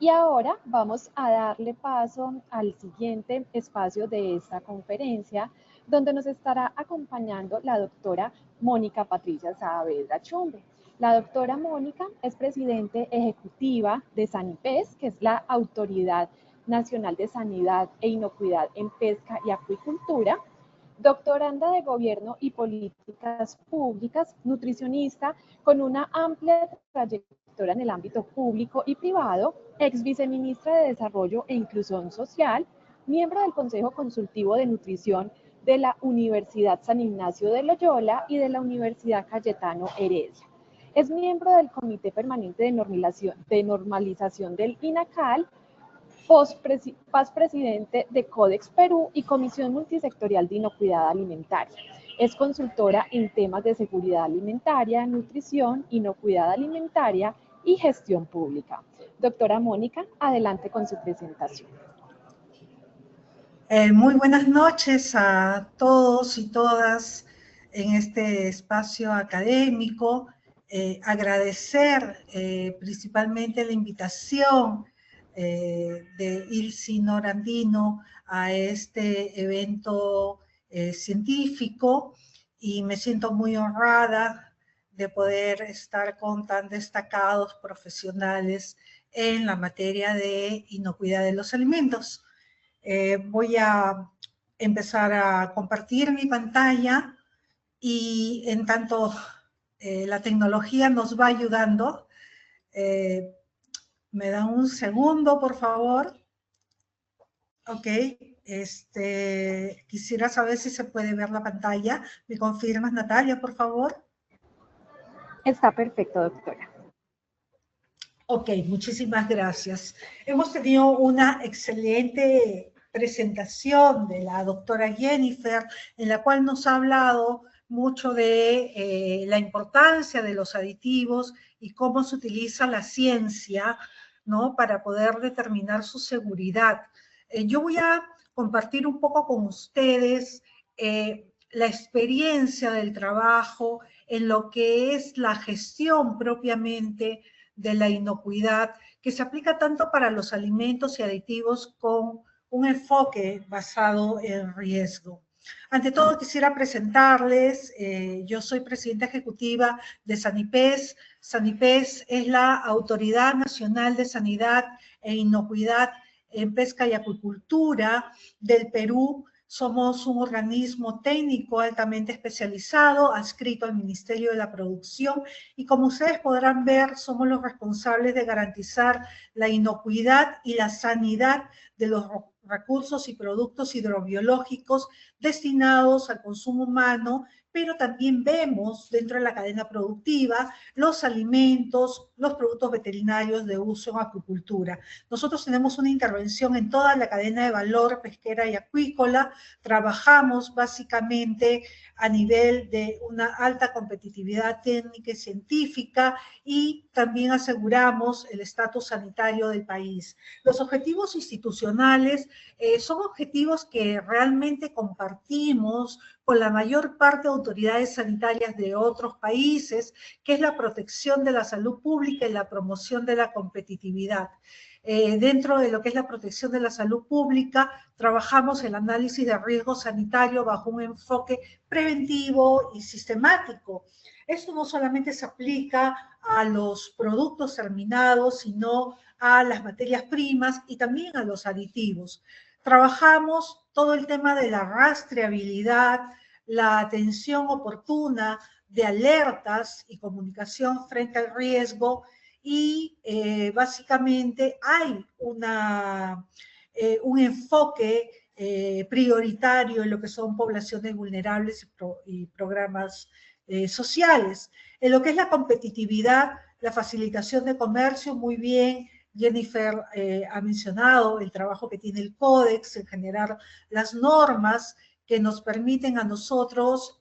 y ahora vamos a darle paso al siguiente espacio de esta conferencia, donde nos estará acompañando la doctora Mónica Patricia Saavedra Chumbe. La doctora Mónica es presidente ejecutiva de SANIPES, que es la Autoridad Nacional de Sanidad e Inocuidad en Pesca y Acuicultura. doctoranda de Gobierno y Políticas Públicas, nutricionista con una amplia trayectoria en el ámbito público y privado, ex viceministra de Desarrollo e Inclusión Social, miembro del Consejo Consultivo de Nutrición de la Universidad San Ignacio de Loyola y de la Universidad Cayetano Heredia. Es miembro del Comité Permanente de Normalización del INACAL, paz presidente de Codex Perú y Comisión Multisectorial de Inocuidad Alimentaria. Es consultora en temas de seguridad alimentaria, nutrición, inocuidad alimentaria y gestión pública. Doctora Mónica, adelante con su presentación. Muy buenas noches a todos y todas en este espacio académico. Agradecer principalmente la invitación de Ilse Norandino a este evento científico, y me siento muy honrada de poder estar con tan destacados profesionales en la materia de inocuidad de los alimentos. Voy a empezar a compartir mi pantalla, y en tanto la tecnología nos va ayudando, me dan un segundo, por favor. Ok, quisiera saber si se puede ver la pantalla. ¿Me confirmas, Natalia, por favor? Está perfecto, doctora. Ok, muchísimas gracias. Hemos tenido una excelente presentación de la doctora Jennifer, en la cual nos ha hablado mucho de la importancia de los aditivos y cómo se utiliza la ciencia, ¿no?, para poder determinar su seguridad. Yo voy a compartir un poco con ustedes la experiencia del trabajo en lo que es la gestión propiamente de la inocuidad, que se aplica tanto para los alimentos y aditivos con un enfoque basado en riesgo. Ante todo, quisiera presentarles, yo soy presidenta ejecutiva de SANIPES. SANIPES es la Autoridad Nacional de Sanidad e Inocuidad en Pesca y Acuicultura del Perú. Somos un organismo técnico altamente especializado, adscrito al Ministerio de la Producción, y como ustedes podrán ver, somos los responsables de garantizar la inocuidad y la sanidad de los recursos y productos hidrobiológicos destinados al consumo humano, pero también vemos dentro de la cadena productiva los alimentos, los productos veterinarios de uso en acuicultura. Nosotros tenemos una intervención en toda la cadena de valor pesquera y acuícola. Trabajamos básicamente a nivel de una alta competitividad técnica y científica, y también aseguramos el estatus sanitario del país. Los objetivos institucionales son objetivos que realmente compartimos con la mayor parte de autoridades sanitarias de otros países, que es la protección de la salud pública y la promoción de la competitividad. Dentro de lo que es la protección de la salud pública, trabajamos el análisis de riesgo sanitario bajo un enfoque preventivo y sistemático. Esto no solamente se aplica a los productos terminados, sino a las materias primas y también a los aditivos. Trabajamos todo el tema de la rastreabilidad, la atención oportuna de alertas y comunicación frente al riesgo, y básicamente hay un enfoque prioritario en lo que son poblaciones vulnerables y programas sociales. En lo que es la competitividad, la facilitación de comercio, muy bien, Jennifer ha mencionado el trabajo que tiene el Códex en generar las normas que nos permiten a nosotros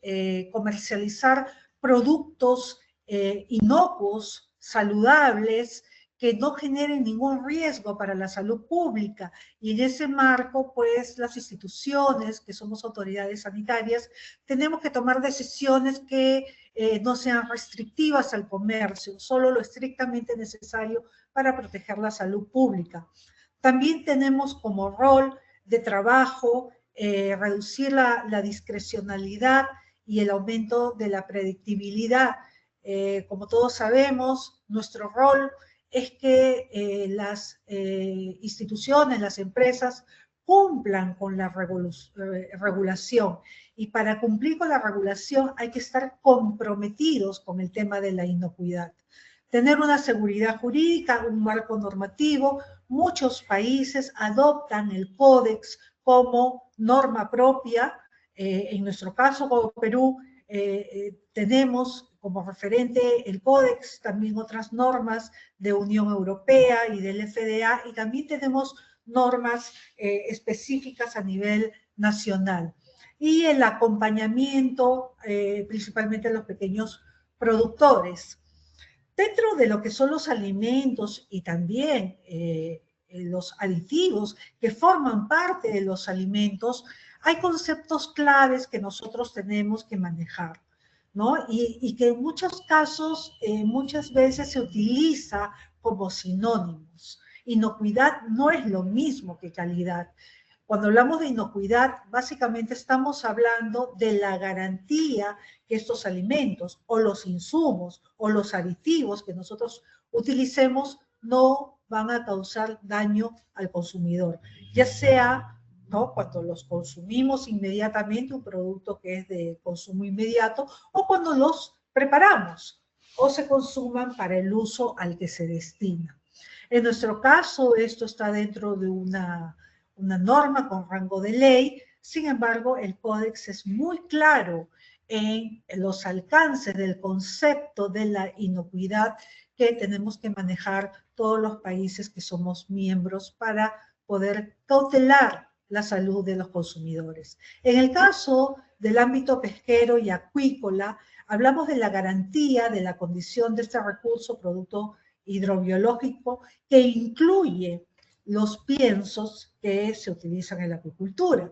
comercializar productos inocuos, saludables, que no generen ningún riesgo para la salud pública. Y en ese marco, pues, las instituciones, que somos autoridades sanitarias, tenemos que tomar decisiones que no sean restrictivas al comercio, solo lo estrictamente necesario para proteger la salud pública. También tenemos como rol de trabajo reducir la discrecionalidad y el aumento de la predictibilidad. Como todos sabemos, nuestro rol es que las instituciones, las empresas, cumplan con la regulación. Y para cumplir con la regulación hay que estar comprometidos con el tema de la inocuidad. Tener una seguridad jurídica, un marco normativo. Muchos países adoptan el Códex como norma propia. En nuestro caso, como Perú, tenemos como referente el Códex, también otras normas de Unión Europea y del FDA, y también tenemos normas específicas a nivel nacional. Y el acompañamiento, principalmente a los pequeños productores. Dentro de lo que son los alimentos y también los aditivos que forman parte de los alimentos, hay conceptos claves que nosotros tenemos que manejar, ¿no? Y que en muchos casos, muchas veces se utiliza como sinónimos. Inocuidad no es lo mismo que calidad. Cuando hablamos de inocuidad, básicamente estamos hablando de la garantía que estos alimentos o los insumos o los aditivos que nosotros utilicemos no van a causar daño al consumidor, ya sea, ¿no?, cuando los consumimos inmediatamente, un producto que es de consumo inmediato, o cuando los preparamos o se consuman para el uso al que se destina. En nuestro caso, esto está dentro de una norma con rango de ley. Sin embargo, el Códex es muy claro en los alcances del concepto de la inocuidad que tenemos que manejar todos los países que somos miembros para poder cautelar la salud de los consumidores. En el caso del ámbito pesquero y acuícola, hablamos de la garantía de la condición de este recurso, producto hidrobiológico, que incluye los piensos que se utilizan en la acuicultura.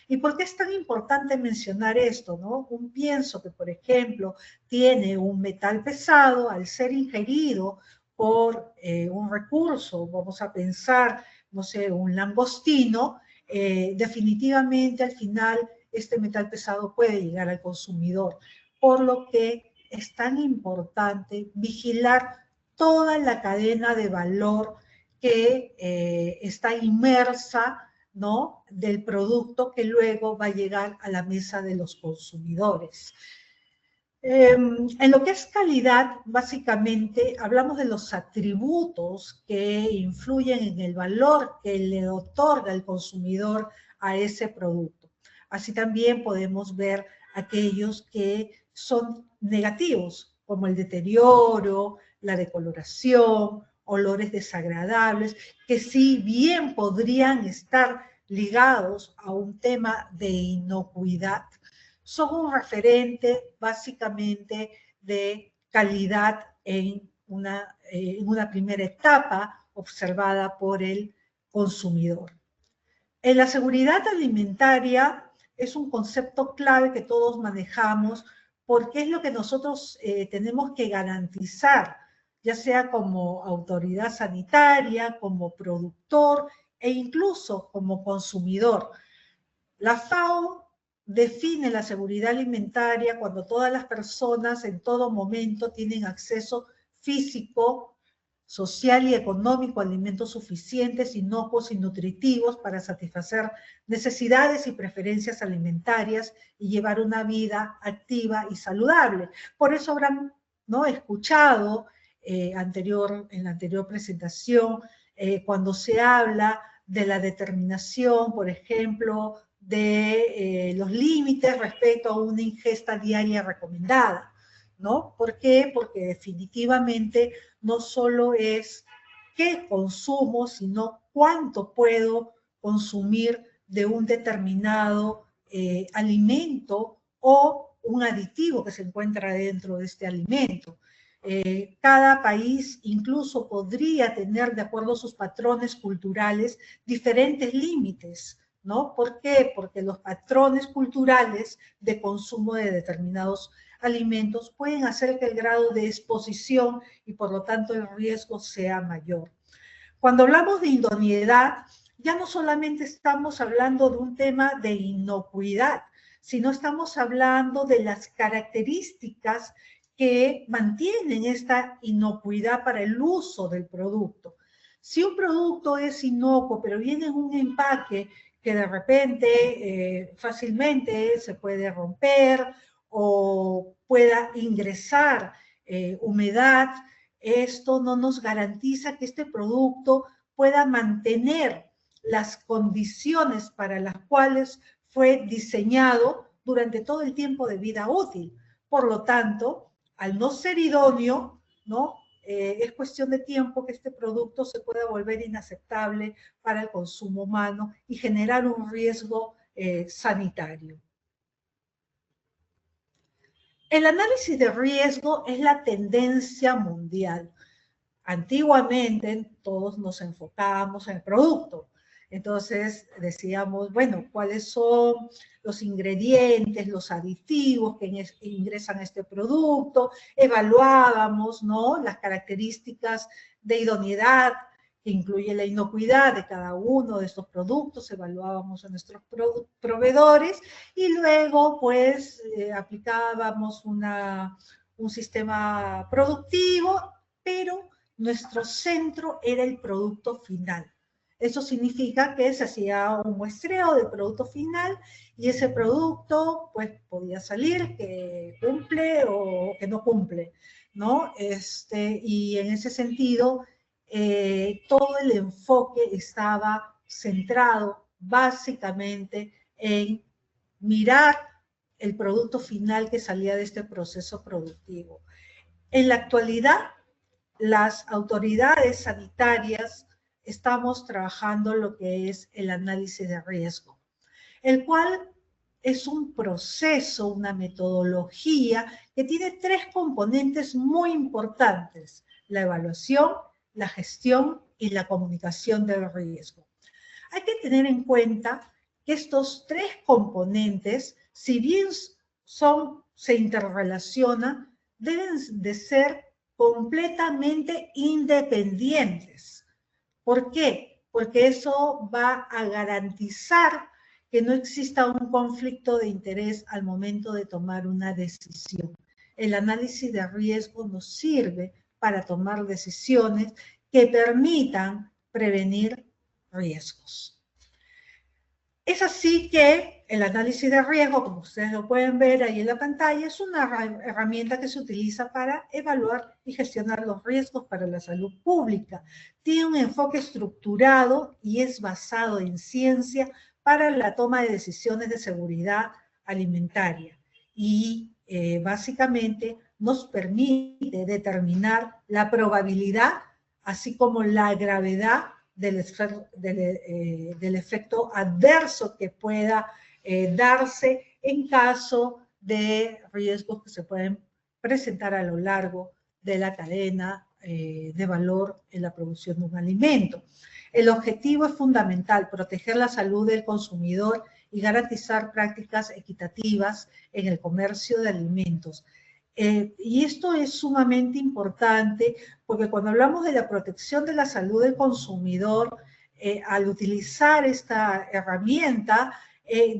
¿Y por qué es tan importante mencionar esto, no? Un pienso que, por ejemplo, tiene un metal pesado, al ser ingerido por un recurso, vamos a pensar, no sé, un langostino, definitivamente al final este metal pesado puede llegar al consumidor, por lo que es tan importante vigilar toda la cadena de valor que está inmersa, ¿no?, del producto que luego va a llegar a la mesa de los consumidores. En lo que es calidad, básicamente, hablamos de los atributos que influyen en el valor que le otorga el consumidor a ese producto. Así también podemos ver aquellos que son negativos, como el deterioro, la decoloración, olores desagradables, que si bien podrían estar ligados a un tema de inocuidad, son un referente básicamente de calidad en una primera etapa observada por el consumidor. En la seguridad alimentaria es un concepto clave que todos manejamos porque es lo que nosotros tenemos que garantizar, ya sea como autoridad sanitaria, como productor e incluso como consumidor. La FAO define la seguridad alimentaria cuando todas las personas en todo momento tienen acceso físico, social y económico a alimentos suficientes, inocuos y nutritivos para satisfacer necesidades y preferencias alimentarias y llevar una vida activa y saludable. Por eso habrán, ¿no?, escuchado en la anterior presentación, cuando se habla de la determinación, por ejemplo, de los límites respecto a una ingesta diaria recomendada, ¿no? ¿Por qué? Porque definitivamente no solo es qué consumo, sino cuánto puedo consumir de un determinado alimento o un aditivo que se encuentra dentro de este alimento. Cada país incluso podría tener, de acuerdo a sus patrones culturales, diferentes límites, ¿no? ¿Por qué? Porque los patrones culturales de consumo de determinados alimentos pueden hacer que el grado de exposición y por lo tanto el riesgo sea mayor. Cuando hablamos de idoneidad, ya no solamente estamos hablando de un tema de inocuidad, sino estamos hablando de las características que mantienen esta inocuidad para el uso del producto. Si un producto es inocuo, pero viene en un empaque que de repente fácilmente se puede romper o pueda ingresar humedad. Esto no nos garantiza que este producto pueda mantener las condiciones para las cuales fue diseñado durante todo el tiempo de vida útil. Por lo tanto, al no ser idóneo, ¿no? Es cuestión de tiempo que este producto se pueda volver inaceptable para el consumo humano y generar un riesgo sanitario. El análisis de riesgo es la tendencia mundial. Antiguamente todos nos enfocábamos en el producto. Entonces decíamos, bueno, ¿cuáles son los ingredientes, los aditivos que ingresan a este producto? Evaluábamos, ¿no?, las características de idoneidad que incluye la inocuidad de cada uno de estos productos, evaluábamos a nuestros proveedores y luego pues aplicábamos un sistema productivo, pero nuestro centro era el producto final. Eso significa que se hacía un muestreo del producto final y ese producto pues podía salir que cumple o que no cumple, ¿no? Y en ese sentido, todo el enfoque estaba centrado básicamente en mirar el producto final que salía de este proceso productivo. En la actualidad, las autoridades sanitarias estamos trabajando lo que es el análisis de riesgo, el cual es un proceso, una metodología que tiene tres componentes muy importantes: la evaluación, la gestión y la comunicación del riesgo. Hay que tener en cuenta que estos tres componentes, si bien se interrelacionan, deben de ser completamente independientes. ¿Por qué? Porque eso va a garantizar que no exista un conflicto de interés al momento de tomar una decisión. El análisis de riesgo nos sirve para tomar decisiones que permitan prevenir riesgos. Es así que el análisis de riesgo, como ustedes lo pueden ver ahí en la pantalla, es una herramienta que se utiliza para evaluar y gestionar los riesgos para la salud pública. Tiene un enfoque estructurado y es basado en ciencia para la toma de decisiones de seguridad alimentaria. Y básicamente nos permite determinar la probabilidad, así como la gravedad del efecto adverso que pueda darse en caso de riesgos que se pueden presentar a lo largo de la cadena de valor en la producción de un alimento. El objetivo es fundamental: proteger la salud del consumidor y garantizar prácticas equitativas en el comercio de alimentos. Y esto es sumamente importante porque cuando hablamos de la protección de la salud del consumidor, al utilizar esta herramienta,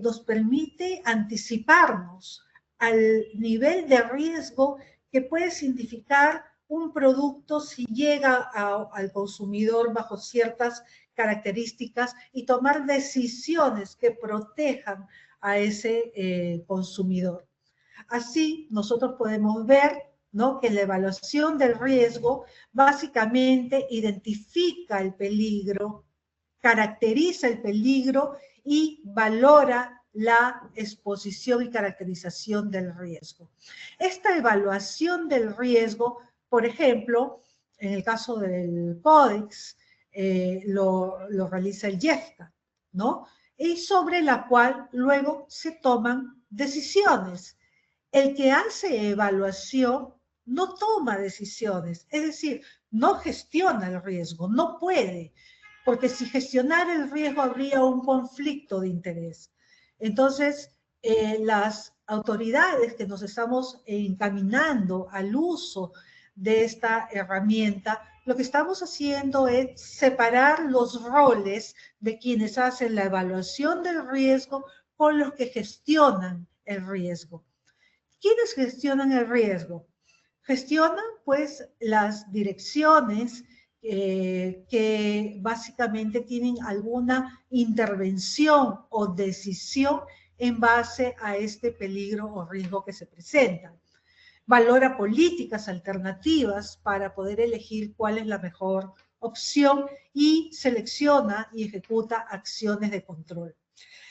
nos permite anticiparnos al nivel de riesgo que puede significar un producto si llega al consumidor bajo ciertas características y tomar decisiones que protejan a ese consumidor. Así, nosotros podemos ver, ¿no?, que la evaluación del riesgo básicamente identifica el peligro, caracteriza el peligro y valora la exposición y caracterización del riesgo. Esta evaluación del riesgo, por ejemplo, en el caso del Codex, lo realiza el IEFTA, ¿no? Y sobre la cual luego se toman decisiones. El que hace evaluación no toma decisiones, es decir, no gestiona el riesgo, no puede, porque si gestionara el riesgo habría un conflicto de interés. Entonces, las autoridades que nos estamos encaminando al uso de esta herramienta, lo que estamos haciendo es separar los roles de quienes hacen la evaluación del riesgo con los que gestionan el riesgo. ¿Quiénes gestionan el riesgo? Gestionan, pues, las direcciones que básicamente tienen alguna intervención o decisión en base a este peligro o riesgo que se presenta. Valora políticas alternativas para poder elegir cuál es la mejor opción y selecciona y ejecuta acciones de control.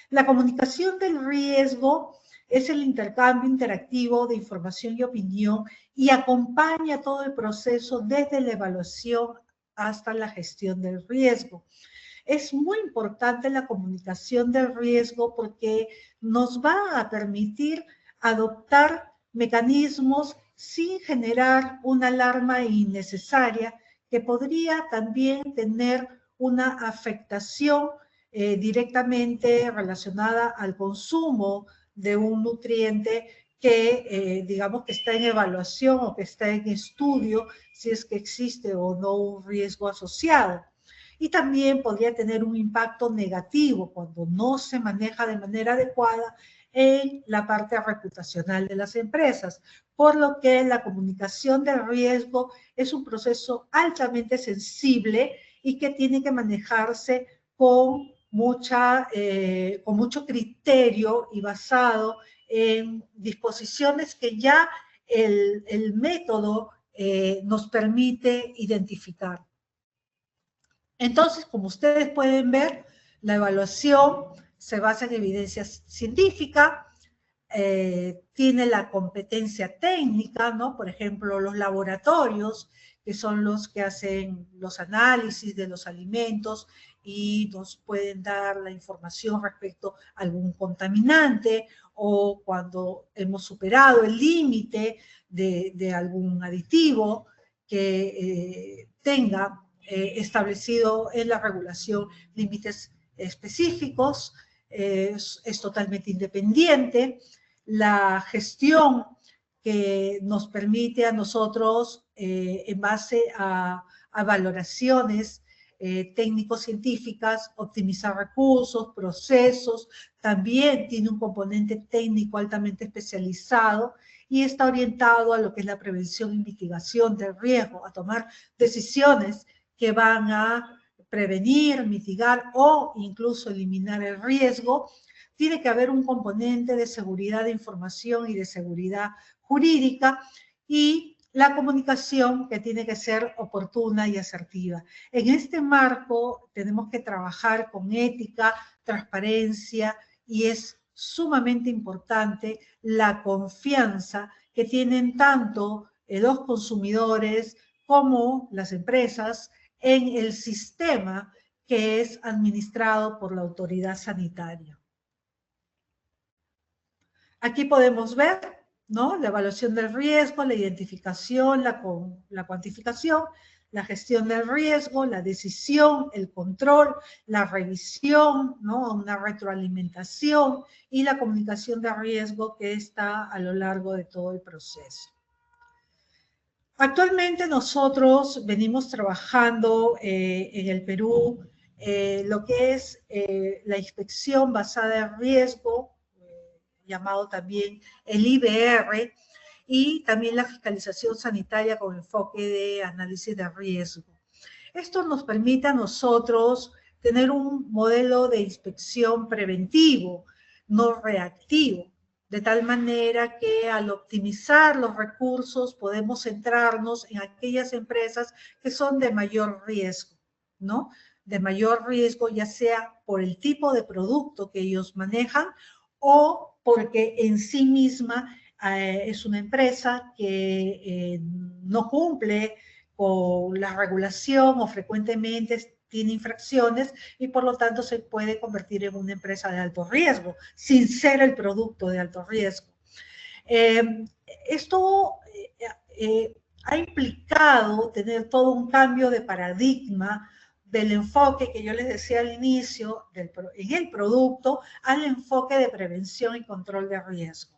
La comunicación del riesgo es el intercambio interactivo de información y opinión y acompaña todo el proceso desde la evaluación hasta la gestión del riesgo. Es muy importante la comunicación del riesgo porque nos va a permitir adoptar mecanismos sin generar una alarma innecesaria que podría también tener una afectación directamente relacionada al consumo de un nutriente que digamos que está en evaluación o que está en estudio si es que existe o no un riesgo asociado. Y también podría tener un impacto negativo cuando no se maneja de manera adecuada en la parte reputacional de las empresas, por lo que la comunicación del riesgo es un proceso altamente sensible y que tiene que manejarse con mucho criterio y basado en disposiciones que ya el método nos permite identificar. Entonces, como ustedes pueden ver, la evaluación se basa en evidencia científica, tiene la competencia técnica, ¿no? Por ejemplo, los laboratorios, que son los que hacen los análisis de los alimentos y nos pueden dar la información respecto a algún contaminante o cuando hemos superado el límite de algún aditivo que tenga establecido en la regulación límites específicos, es totalmente independiente. La gestión que nos permite a nosotros, en base a valoraciones técnico-científicas, optimizar recursos, procesos, también tiene un componente técnico altamente especializado y está orientado a lo que es la prevención y mitigación del riesgo, a tomar decisiones que van a prevenir, mitigar o incluso eliminar el riesgo. Tiene que haber un componente de seguridad de información y de seguridad jurídica y la comunicación que tiene que ser oportuna y asertiva. En este marco tenemos que trabajar con ética, transparencia y es sumamente importante la confianza que tienen tanto los consumidores como las empresas en el sistema que es administrado por la autoridad sanitaria. Aquí podemos ver, ¿no? La evaluación del riesgo, la identificación, la cuantificación, la gestión del riesgo, la decisión, el control, la revisión, ¿no? Una retroalimentación y la comunicación de riesgo que está a lo largo de todo el proceso. Actualmente nosotros venimos trabajando en el Perú lo que es la inspección basada en riesgo, llamado también el IBR, y también la fiscalización sanitaria con enfoque de análisis de riesgo. Esto nos permite a nosotros tener un modelo de inspección preventivo, no reactivo, de tal manera que al optimizar los recursos podemos centrarnos en aquellas empresas que son de mayor riesgo, ¿no? De mayor riesgo, ya sea por el tipo de producto que ellos manejan o porque en sí misma es una empresa que no cumple con la regulación o frecuentemente tiene infracciones y por lo tanto se puede convertir en una empresa de alto riesgo, sin ser el producto de alto riesgo. Esto ha implicado tener todo un cambio de paradigma del enfoque que yo les decía al inicio en el producto al enfoque de prevención y control de riesgo.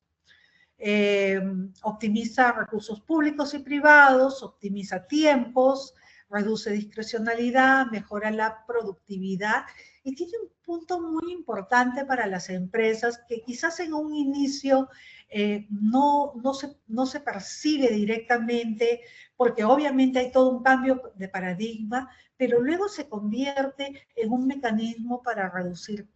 Optimiza recursos públicos y privados, optimiza tiempos, reduce discrecionalidad, mejora la productividad y tiene un punto muy importante para las empresas que quizás en un inicio no se percibe directamente, porque obviamente hay todo un cambio de paradigma, pero luego se convierte en un mecanismo para reducir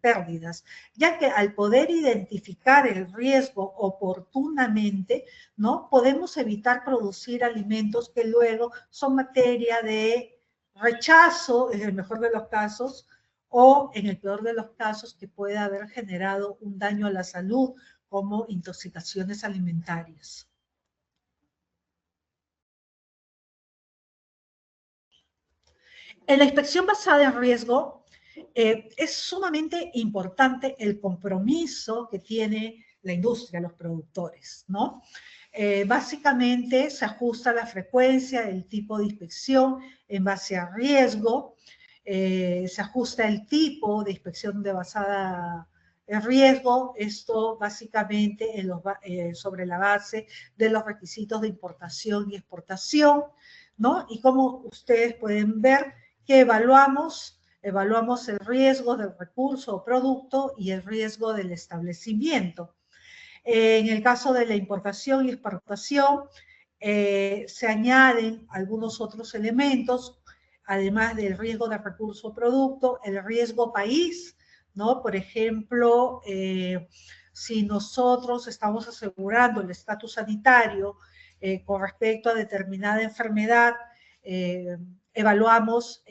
pérdidas, ya que al poder identificar el riesgo oportunamente, ¿no? Podemos evitar producir alimentos que luego son materia de rechazo, en el mejor de los casos, o en el peor de los casos, que puede haber generado un daño a la salud, como intoxicaciones alimentarias. En la inspección basada en riesgo, es sumamente importante el compromiso que tiene la industria, los productores, ¿no? Básicamente se ajusta la frecuencia, el tipo de inspección en base a riesgo, se ajusta el tipo de inspección basada en riesgo, esto básicamente sobre la base de los requisitos de importación y exportación, ¿no? Y como ustedes pueden ver, que evaluamos el riesgo del recurso o producto y el riesgo del establecimiento. En el caso de la importación y exportación, se añaden algunos otros elementos, además del riesgo de recurso o producto, el riesgo país, ¿no? Por ejemplo, si nosotros estamos asegurando el estatus sanitario con respecto a determinada enfermedad, evaluamos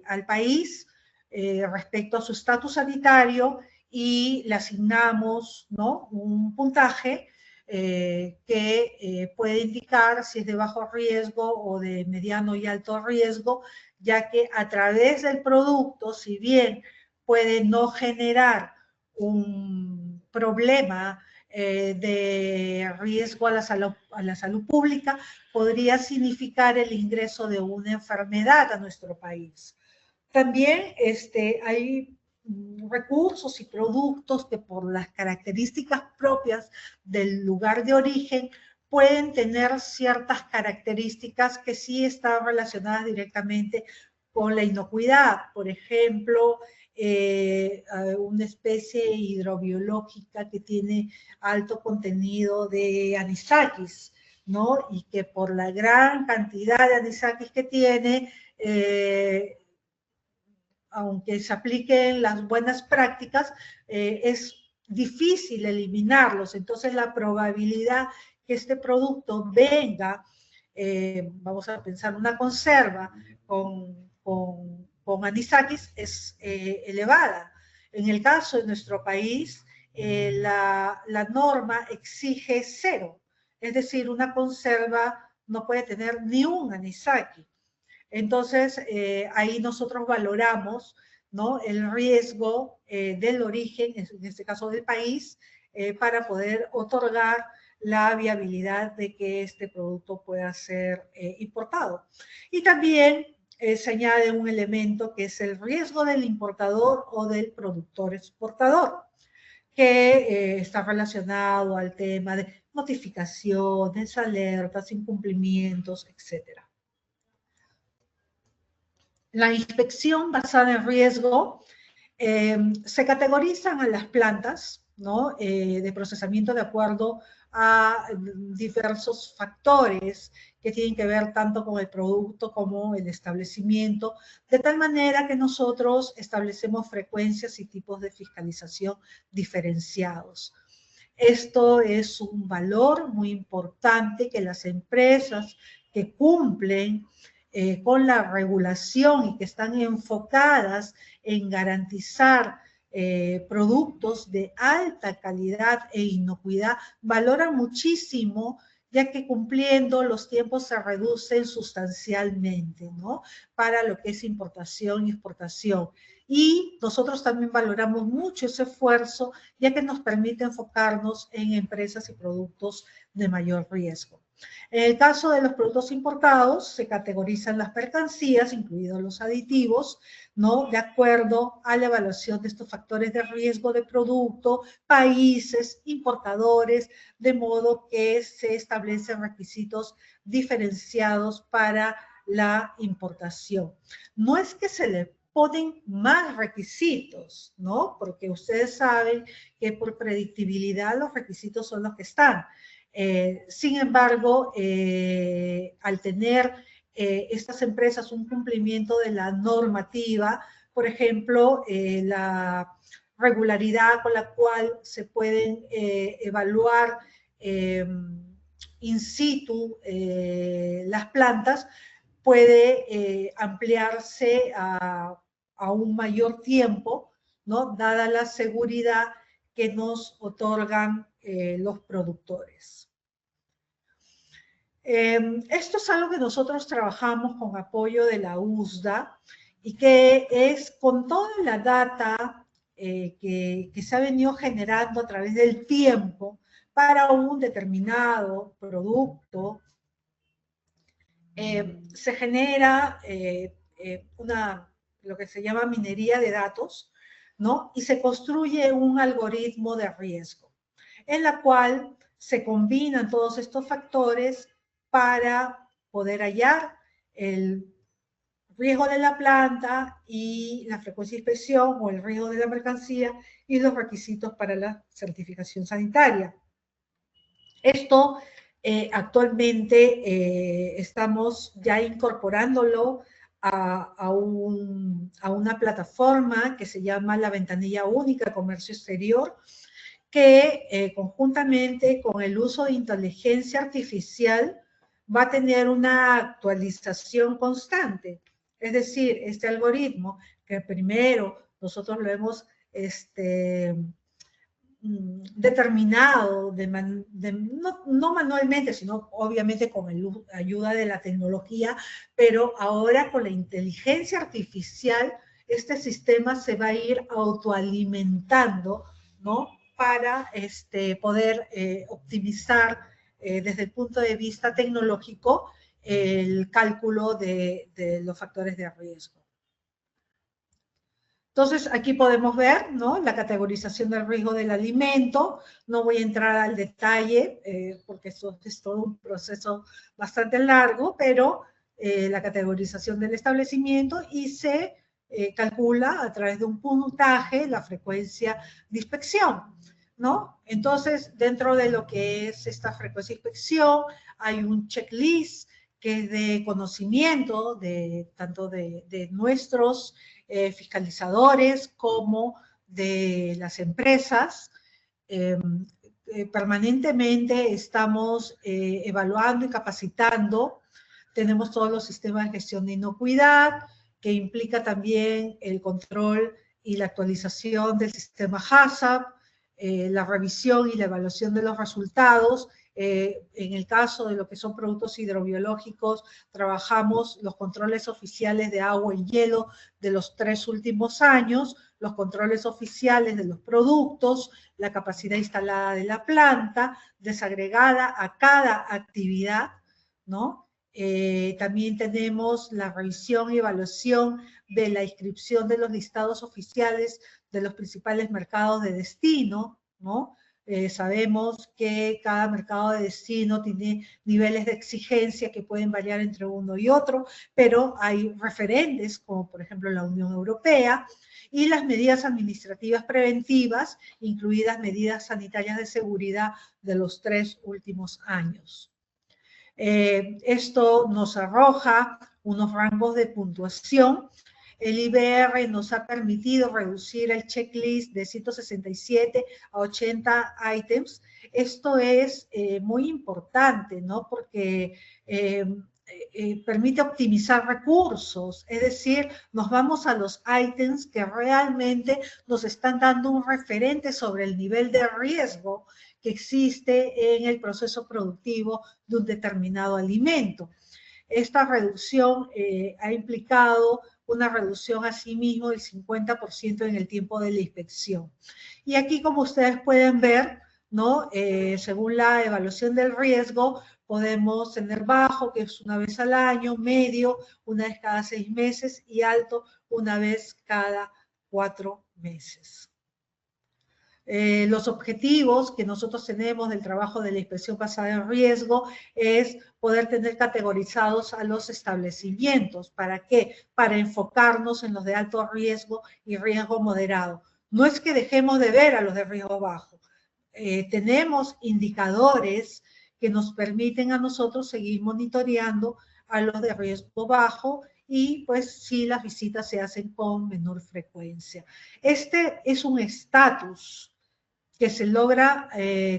al país respecto a su estatus sanitario y le asignamos, ¿no?, un puntaje que puede indicar si es de bajo riesgo o de mediano y alto riesgo, ya que a través del producto, si bien puede no generar un problema de riesgo a la salud pública, podría significar el ingreso de una enfermedad a nuestro país. También hay recursos y productos que por las características propias del lugar de origen pueden tener ciertas características que sí están relacionadas directamente con la inocuidad. Por ejemplo, una especie hidrobiológica que tiene alto contenido de anisakis, ¿no? Y que por la gran cantidad de anisakis que tiene, aunque se apliquen las buenas prácticas, es difícil eliminarlos. Entonces, la probabilidad que este producto venga, vamos a pensar una conserva con anisakis, es elevada. En el caso de nuestro país, la norma exige 0, es decir, una conserva no puede tener ni un anisaki. Entonces, ahí nosotros valoramos, ¿no?, el riesgo del origen, en este caso del país, para poder otorgar la viabilidad de que este producto pueda ser importado. Y también se añade un elemento que es el riesgo del importador o del productor exportador, que está relacionado al tema de notificaciones, alertas, incumplimientos, etcétera. La inspección basada en riesgo, se categorizan a las plantas, ¿no?, de procesamiento de acuerdo a diversos factores que tienen que ver tanto con el producto como el establecimiento, de tal manera que nosotros establecemos frecuencias y tipos de fiscalización diferenciados. Esto es un valor muy importante que las empresas que cumplen con la regulación y que están enfocadas en garantizar productos de alta calidad e inocuidad, valoran muchísimo, ya que cumpliendo los tiempos se reducen sustancialmente, ¿no?, para lo que es importación y exportación. Y nosotros también valoramos mucho ese esfuerzo, ya que nos permite enfocarnos en empresas y productos de mayor riesgo. En el caso de los productos importados, se categorizan las mercancías, incluidos los aditivos, ¿no?, de acuerdo a la evaluación de estos factores de riesgo de producto, países, importadores, de modo que se establecen requisitos diferenciados para la importación. No es que se le ponen más requisitos, ¿no? Porque ustedes saben que por predictibilidad los requisitos son los que están. Sin embargo, al tener estas empresas un cumplimiento de la normativa, por ejemplo, la regularidad con la cual se pueden evaluar in situ las plantas, puede ampliarse a un mayor tiempo, ¿no? Dada la seguridad que nos otorgan los productores. Esto es algo que nosotros trabajamos con apoyo de la USDA y que es con toda la data que se ha venido generando a través del tiempo para un determinado producto, se genera lo que se llama minería de datos, ¿no? Y se construye un algoritmo de riesgo, en la cual se combinan todos estos factores para poder hallar el riesgo de la planta y la frecuencia de inspección o el riesgo de la mercancía y los requisitos para la certificación sanitaria. Esto actualmente estamos ya incorporándolo a una plataforma que se llama la Ventanilla Única de Comercio Exterior, que conjuntamente con el uso de inteligencia artificial va a tener una actualización constante. Es decir, este algoritmo que primero nosotros lo hemos determinado, no manualmente, sino obviamente con la ayuda de la tecnología, pero ahora con la inteligencia artificial, este sistema se va a ir autoalimentando, ¿no? Para poder optimizar desde el punto de vista tecnológico el cálculo de los factores de riesgo. Entonces, aquí podemos ver, ¿no? La categorización del riesgo del alimento. No voy a entrar al detalle porque eso es todo un proceso bastante largo, pero la categorización del establecimiento y se calcula a través de un puntaje la frecuencia de inspección, ¿no? Entonces, dentro de lo que es esta frecuencia de inspección, hay un checklist que es de conocimiento tanto de nuestros fiscalizadores como de las empresas. Permanentemente estamos evaluando y capacitando. Tenemos todos los sistemas de gestión de inocuidad, que implica también el control y la actualización del sistema HACCP, la revisión y la evaluación de los resultados. En el caso de lo que son productos hidrobiológicos, trabajamos los controles oficiales de agua y hielo de los 3 últimos años, los controles oficiales de los productos, la capacidad instalada de la planta, desagregada a cada actividad, ¿no? También tenemos la revisión y evaluación de la inscripción de los listados oficiales de los principales mercados de destino, ¿no? Sabemos que cada mercado de destino tiene niveles de exigencia que pueden variar entre uno y otro, pero hay referentes como por ejemplo la Unión Europea y las medidas administrativas preventivas, incluidas medidas sanitarias de seguridad de los 3 últimos años. Esto nos arroja unos rangos de puntuación. El IBR nos ha permitido reducir el checklist de 167 a 80 ítems. Esto es muy importante, ¿no? Porque permite optimizar recursos, es decir, nos vamos a los ítems que realmente nos están dando un referente sobre el nivel de riesgo que existe en el proceso productivo de un determinado alimento. Esta reducción ha implicado una reducción asimismo del 50% en el tiempo de la inspección. Y aquí, como ustedes pueden ver, ¿no? Según la evaluación del riesgo, podemos tener bajo, que es una vez al año, medio, una vez cada 6 meses, y alto, una vez cada 4 meses. Los objetivos que nosotros tenemos del trabajo de la inspección basada en riesgo es poder tener categorizados a los establecimientos. ¿Para qué? Para enfocarnos en los de alto riesgo y riesgo moderado. No es que dejemos de ver a los de riesgo bajo. Tenemos indicadores que nos permiten a nosotros seguir monitoreando a los de riesgo bajo y pues sí, las visitas se hacen con menor frecuencia. Este es un estatus que se logra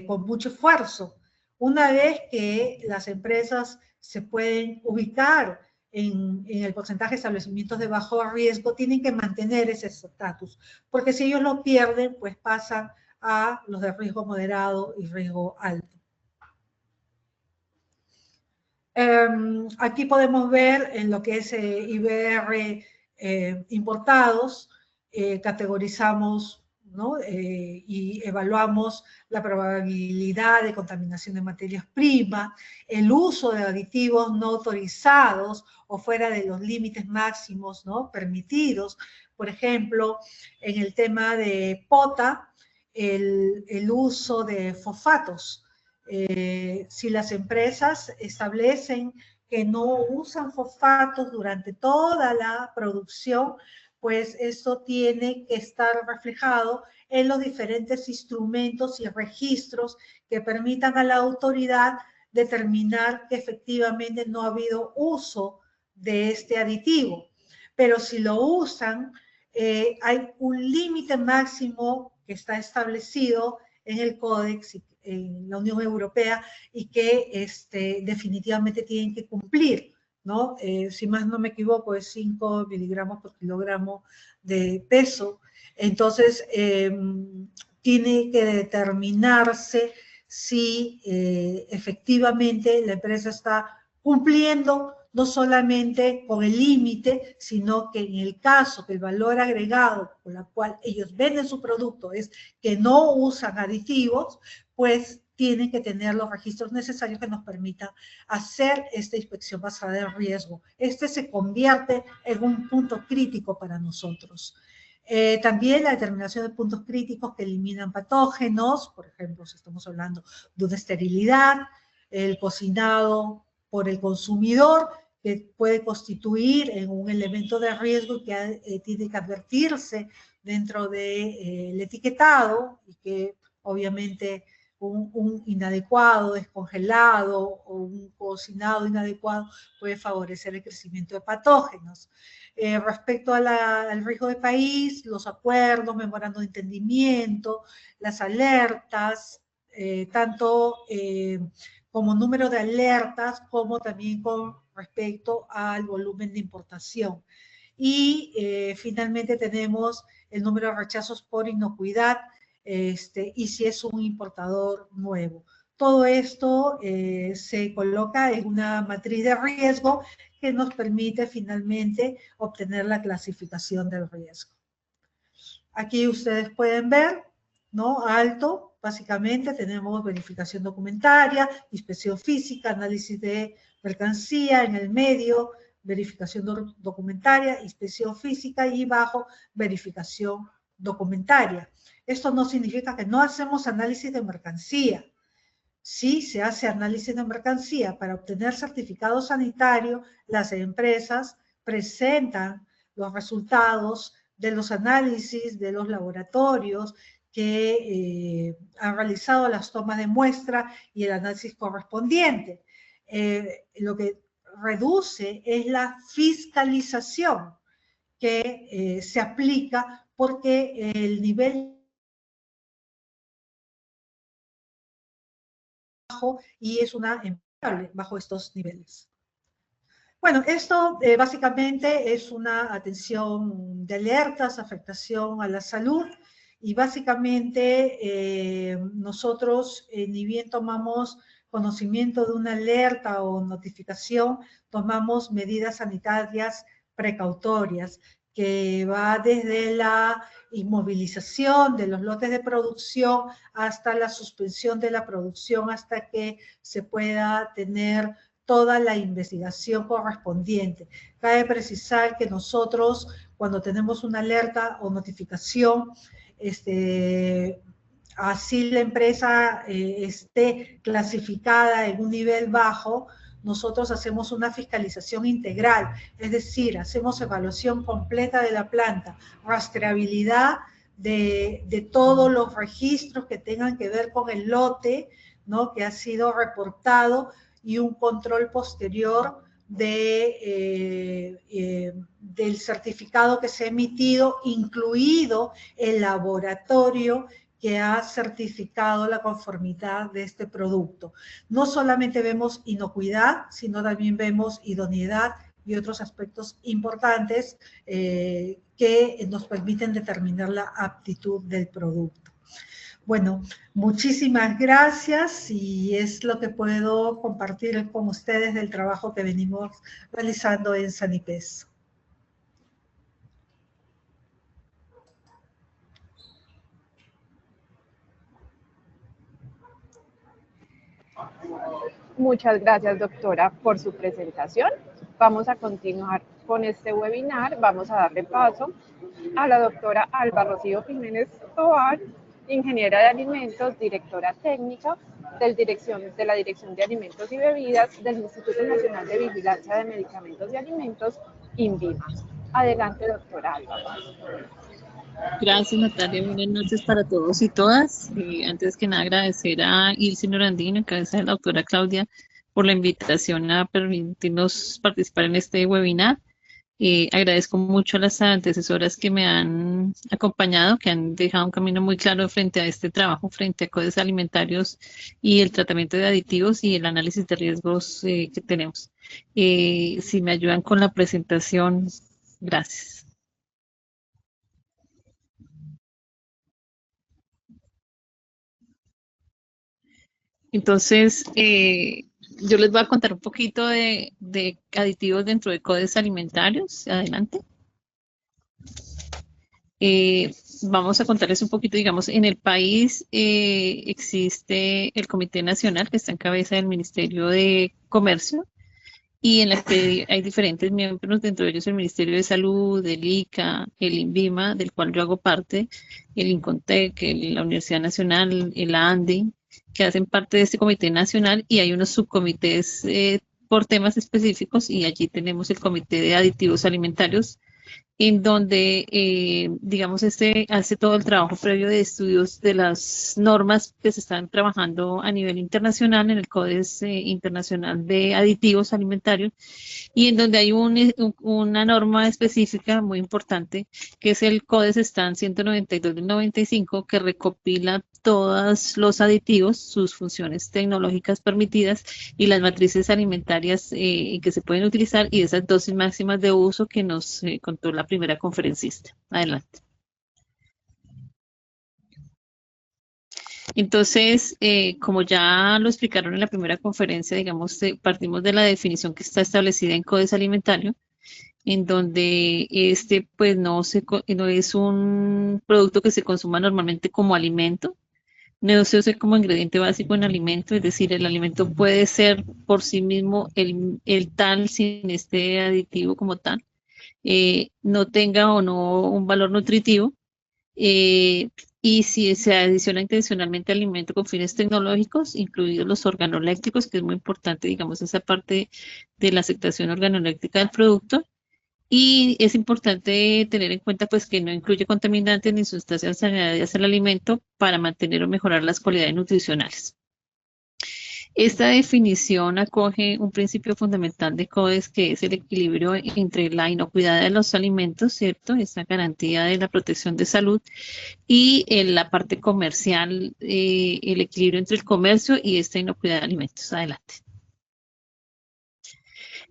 con mucho esfuerzo. Una vez que las empresas se pueden ubicar en el porcentaje de establecimientos de bajo riesgo, tienen que mantener ese estatus, porque si ellos lo pierden, pues pasan a los de riesgo moderado y riesgo alto. Aquí podemos ver en lo que es IBR importados, categorizamos, ¿no? Y evaluamos la probabilidad de contaminación de materias primas, el uso de aditivos no autorizados o fuera de los límites máximos, ¿no?, permitidos. Por ejemplo, en el tema de pota, el uso de fosfatos. Si las empresas establecen que no usan fosfatos durante toda la producción, pues eso tiene que estar reflejado en los diferentes instrumentos y registros que permitan a la autoridad determinar que efectivamente no ha habido uso de este aditivo. Pero si lo usan, hay un límite máximo que está establecido en el Códex en la Unión Europea y que definitivamente tienen que cumplir, ¿no? Si más no me equivoco, es 5 miligramos por kilogramo de peso. Entonces, tiene que determinarse si efectivamente la empresa está cumpliendo no solamente con el límite, sino que en el caso que el valor agregado con el cual ellos venden su producto es que no usan aditivos, pues tienen que tener los registros necesarios que nos permitan hacer esta inspección basada en riesgo. Este se convierte en un punto crítico para nosotros. También la determinación de puntos críticos que eliminan patógenos, por ejemplo, si estamos hablando de una esterilidad, el cocinado por el consumidor, que puede constituir en un elemento de riesgo que tiene que advertirse dentro del etiquetado y que obviamente un inadecuado, descongelado o un cocinado inadecuado puede favorecer el crecimiento de patógenos. Respecto al riesgo de país, los acuerdos, memorando de entendimiento, las alertas, tanto como número de alertas como también con respecto al volumen de importación. Y finalmente tenemos el número de rechazos por inocuidad, y si es un importador nuevo. Todo esto se coloca en una matriz de riesgo que nos permite finalmente obtener la clasificación del riesgo. Aquí ustedes pueden ver, ¿no? Alto, básicamente tenemos verificación documentaria, inspección física, análisis de mercancía. En el medio, verificación documentaria, inspección física, y bajo, verificación documentaria. Esto no significa que no hacemos análisis de mercancía. Sí se hace análisis de mercancía. Para obtener certificado sanitario, las empresas presentan los resultados de los análisis de los laboratorios que han realizado las tomas de muestra y el análisis correspondiente. Lo que reduce es la fiscalización que se aplica porque el nivel bajo y es una empleable bajo estos niveles. Bueno, esto básicamente es una atención de alertas, afectación a la salud, y básicamente nosotros ni bien tomamos conocimiento de una alerta o notificación, tomamos medidas sanitarias precautorias, que va desde la inmovilización de los lotes de producción hasta la suspensión de la producción, hasta que se pueda tener toda la investigación correspondiente. Cabe precisar que nosotros, cuando tenemos una alerta o notificación, así la empresa esté clasificada en un nivel bajo, nosotros hacemos una fiscalización integral, es decir, hacemos evaluación completa de la planta, rastreabilidad de todos los registros que tengan que ver con el lote, ¿no?, que ha sido reportado, y un control posterior del certificado que se ha emitido, incluido el laboratorio que ha certificado la conformidad de este producto. No solamente vemos inocuidad, sino también vemos idoneidad y otros aspectos importantes que nos permiten determinar la aptitud del producto. Bueno, muchísimas gracias, y es lo que puedo compartir con ustedes del trabajo que venimos realizando en Sanipes. Muchas gracias, doctora, por su presentación. Vamos a continuar con este webinar. Vamos a darle paso a la doctora Alba Rocío Jiménez Tovar, ingeniera de alimentos, directora técnica de la Dirección de Alimentos y Bebidas del Instituto Nacional de Vigilancia de Medicamentos y Alimentos, INVIMA. Adelante, doctora Alba. Gracias, Natalia. Buenas noches para todos y todas. Antes que nada, agradecer a Ilse Norandino, en cabeza de la doctora Claudia, por la invitación a permitirnos participar en este webinar. Agradezco mucho a las antecesoras que me han acompañado, que han dejado un camino muy claro frente a este trabajo, frente a códigos alimentarios y el tratamiento de aditivos y el análisis de riesgos que tenemos. Si me ayudan con la presentación, gracias. Entonces, yo les voy a contar un poquito de aditivos dentro de códigos alimentarios. Adelante. Vamos a contarles un poquito, digamos, en el país existe el Comité Nacional, que está en cabeza del Ministerio de Comercio, y en la que hay diferentes miembros, dentro de ellos el Ministerio de Salud, el ICA, el INVIMA, del cual yo hago parte, el INCONTEC, la Universidad Nacional, el ANDI, que hacen parte de este comité nacional, y hay unos subcomités por temas específicos, y allí tenemos el Comité de Aditivos Alimentarios, en donde, digamos, hace todo el trabajo previo de estudios de las normas que se están trabajando a nivel internacional en el Códice Internacional de Aditivos Alimentarios, y en donde hay una norma específica muy importante, que es el Códice STAN 192 del 95, que recopila todos los aditivos, sus funciones tecnológicas permitidas y las matrices alimentarias que se pueden utilizar, y esas dosis máximas de uso que nos contó la primera conferencista. Adelante. Entonces, como ya lo explicaron en la primera conferencia, digamos, partimos de la definición que está establecida en Códice Alimentario, en donde pues no es un producto que se consuma normalmente como alimento, no se usa como ingrediente básico en alimento, es decir, el alimento puede ser por sí mismo el tal sin este aditivo como tal, no tenga o no un valor nutritivo, y si se adiciona intencionalmente alimento con fines tecnológicos, incluidos los organoléctricos, que es muy importante, digamos, esa parte de la aceptación organoléctrica del producto. Y es importante tener en cuenta pues que no incluye contaminantes ni sustancias añadidas al alimento para mantener o mejorar las cualidades nutricionales. Esta definición acoge un principio fundamental de CODES, que es el equilibrio entre la inocuidad de los alimentos, ¿cierto? Esa garantía de la protección de salud, y en la parte comercial, el equilibrio entre el comercio y esta inocuidad de alimentos. Adelante.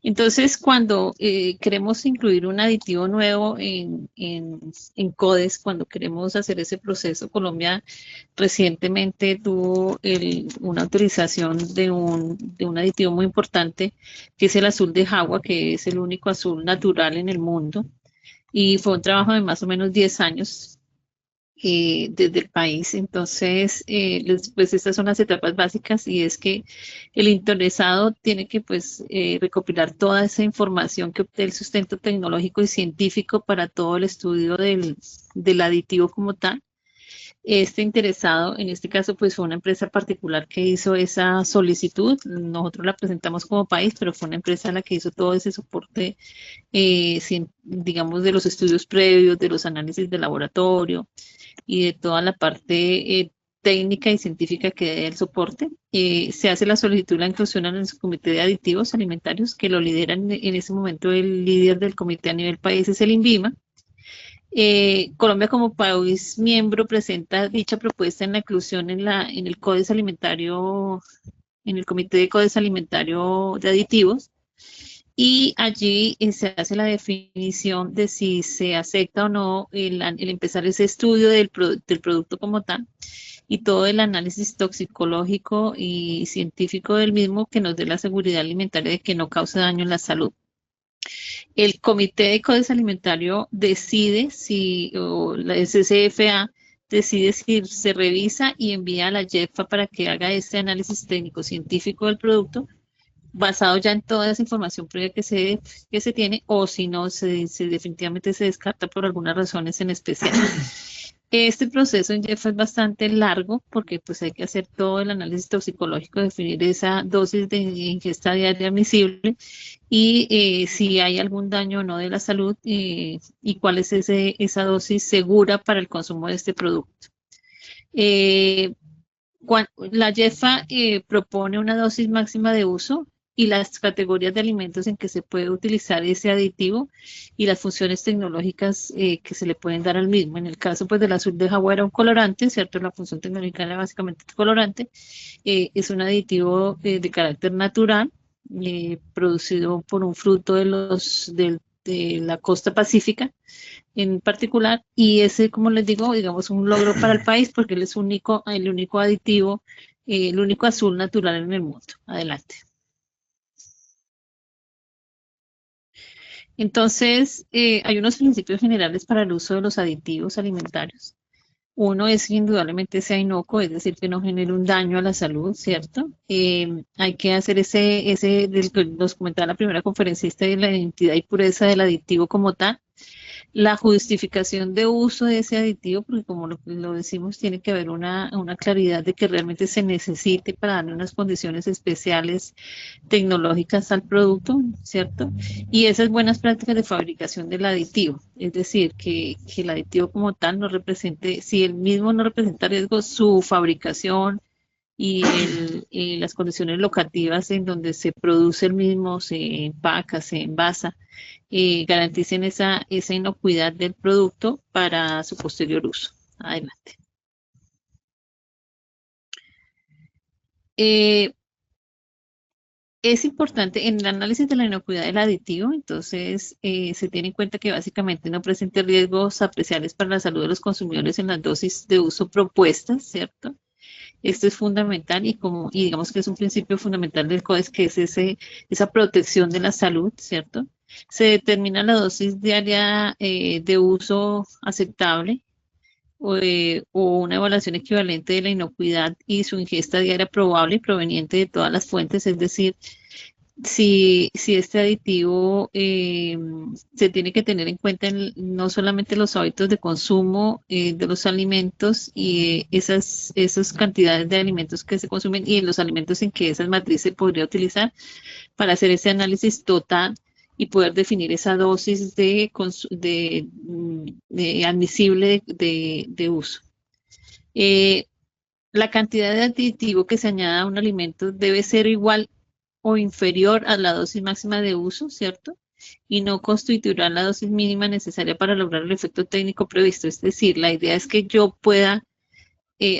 Entonces, cuando queremos incluir un aditivo nuevo en CODES, cuando queremos hacer ese proceso, Colombia recientemente tuvo una autorización de un aditivo muy importante, que es el azul de Jagua, que es el único azul natural en el mundo, y fue un trabajo de más o menos 10 años desde el país. Entonces, pues estas son las etapas básicas, y es que el interesado tiene que pues recopilar toda esa información que obtiene el sustento tecnológico y científico para todo el estudio del aditivo como tal. Este interesado, en este caso, pues fue una empresa particular que hizo esa solicitud. Nosotros la presentamos como país, pero fue una empresa la que hizo todo ese soporte, digamos, de los estudios previos, de los análisis de laboratorio y de toda la parte técnica y científica que dé el soporte. Se hace la solicitud, la inclusión en el comité de aditivos alimentarios, que lo lideran en ese momento el líder del comité a nivel país, es el INVIMA. Colombia como país miembro presenta dicha propuesta en la inclusión en el Códice Alimentario, en el Comité de Códice Alimentario de Aditivos, y allí se hace la definición de si se acepta o no el empezar ese estudio del producto como tal, y todo el análisis toxicológico y científico del mismo que nos dé la seguridad alimentaria de que no cause daño en la salud. El Comité de Códice Alimentario decide o la SCFA decide si se revisa y envía a la JEFA para que haga este análisis técnico-científico del producto, basado ya en toda esa información previa que se tiene, o si no, definitivamente se descarta por algunas razones en especial. Este proceso en JEFA es bastante largo porque pues hay que hacer todo el análisis toxicológico, definir esa dosis de ingesta diaria admisible y si hay algún daño o no de la salud y cuál es esa dosis segura para el consumo de este producto. La JEFA propone una dosis máxima de uso y las categorías de alimentos en que se puede utilizar ese aditivo y las funciones tecnológicas que se le pueden dar al mismo. En el caso pues del azul de Jawara, un colorante, ¿cierto? La función tecnológica era básicamente colorante. Es un aditivo de carácter natural, producido por un fruto de la costa pacífica en particular, y ese, como les digo, digamos, un logro para el país porque él es el único aditivo, el único azul natural en el mundo. Adelante. Entonces, hay unos principios generales para el uso de los aditivos alimentarios. Uno es que indudablemente sea inocuo, es decir, que no genere un daño a la salud, ¿cierto? Hay que hacer del que nos comentaba la primera conferencista, de la identidad y pureza del aditivo como tal. La justificación de uso de ese aditivo, porque como lo decimos, tiene que haber una claridad de que realmente se necesite para darle unas condiciones especiales tecnológicas al producto, ¿cierto? Y esas buenas prácticas de fabricación del aditivo, es decir, que el aditivo como tal no represente, si el mismo no representa riesgo, su fabricación y las condiciones locativas en donde se produce el mismo, se empaca, se envasa, garanticen esa inocuidad del producto para su posterior uso. Adelante. Es importante en el análisis de la inocuidad del aditivo, entonces se tiene en cuenta que básicamente no presente riesgos apreciables para la salud de los consumidores en las dosis de uso propuestas, ¿cierto? Esto es fundamental y digamos que es un principio fundamental del CODES, que es esa protección de la salud, ¿cierto? Se determina la dosis diaria de uso aceptable o una evaluación equivalente de la inocuidad y su ingesta diaria probable y proveniente de todas las fuentes, es decir, si este aditivo se tiene que tener en cuenta no solamente los hábitos de consumo de los alimentos y esas cantidades de alimentos que se consumen y los alimentos en que esas matrices se podría utilizar para hacer ese análisis total y poder definir esa dosis admisible de uso. La cantidad de aditivo que se añada a un alimento debe ser igual o inferior a la dosis máxima de uso, ¿cierto? Y no constituirá la dosis mínima necesaria para lograr el efecto técnico previsto. Es decir, la idea es que yo pueda,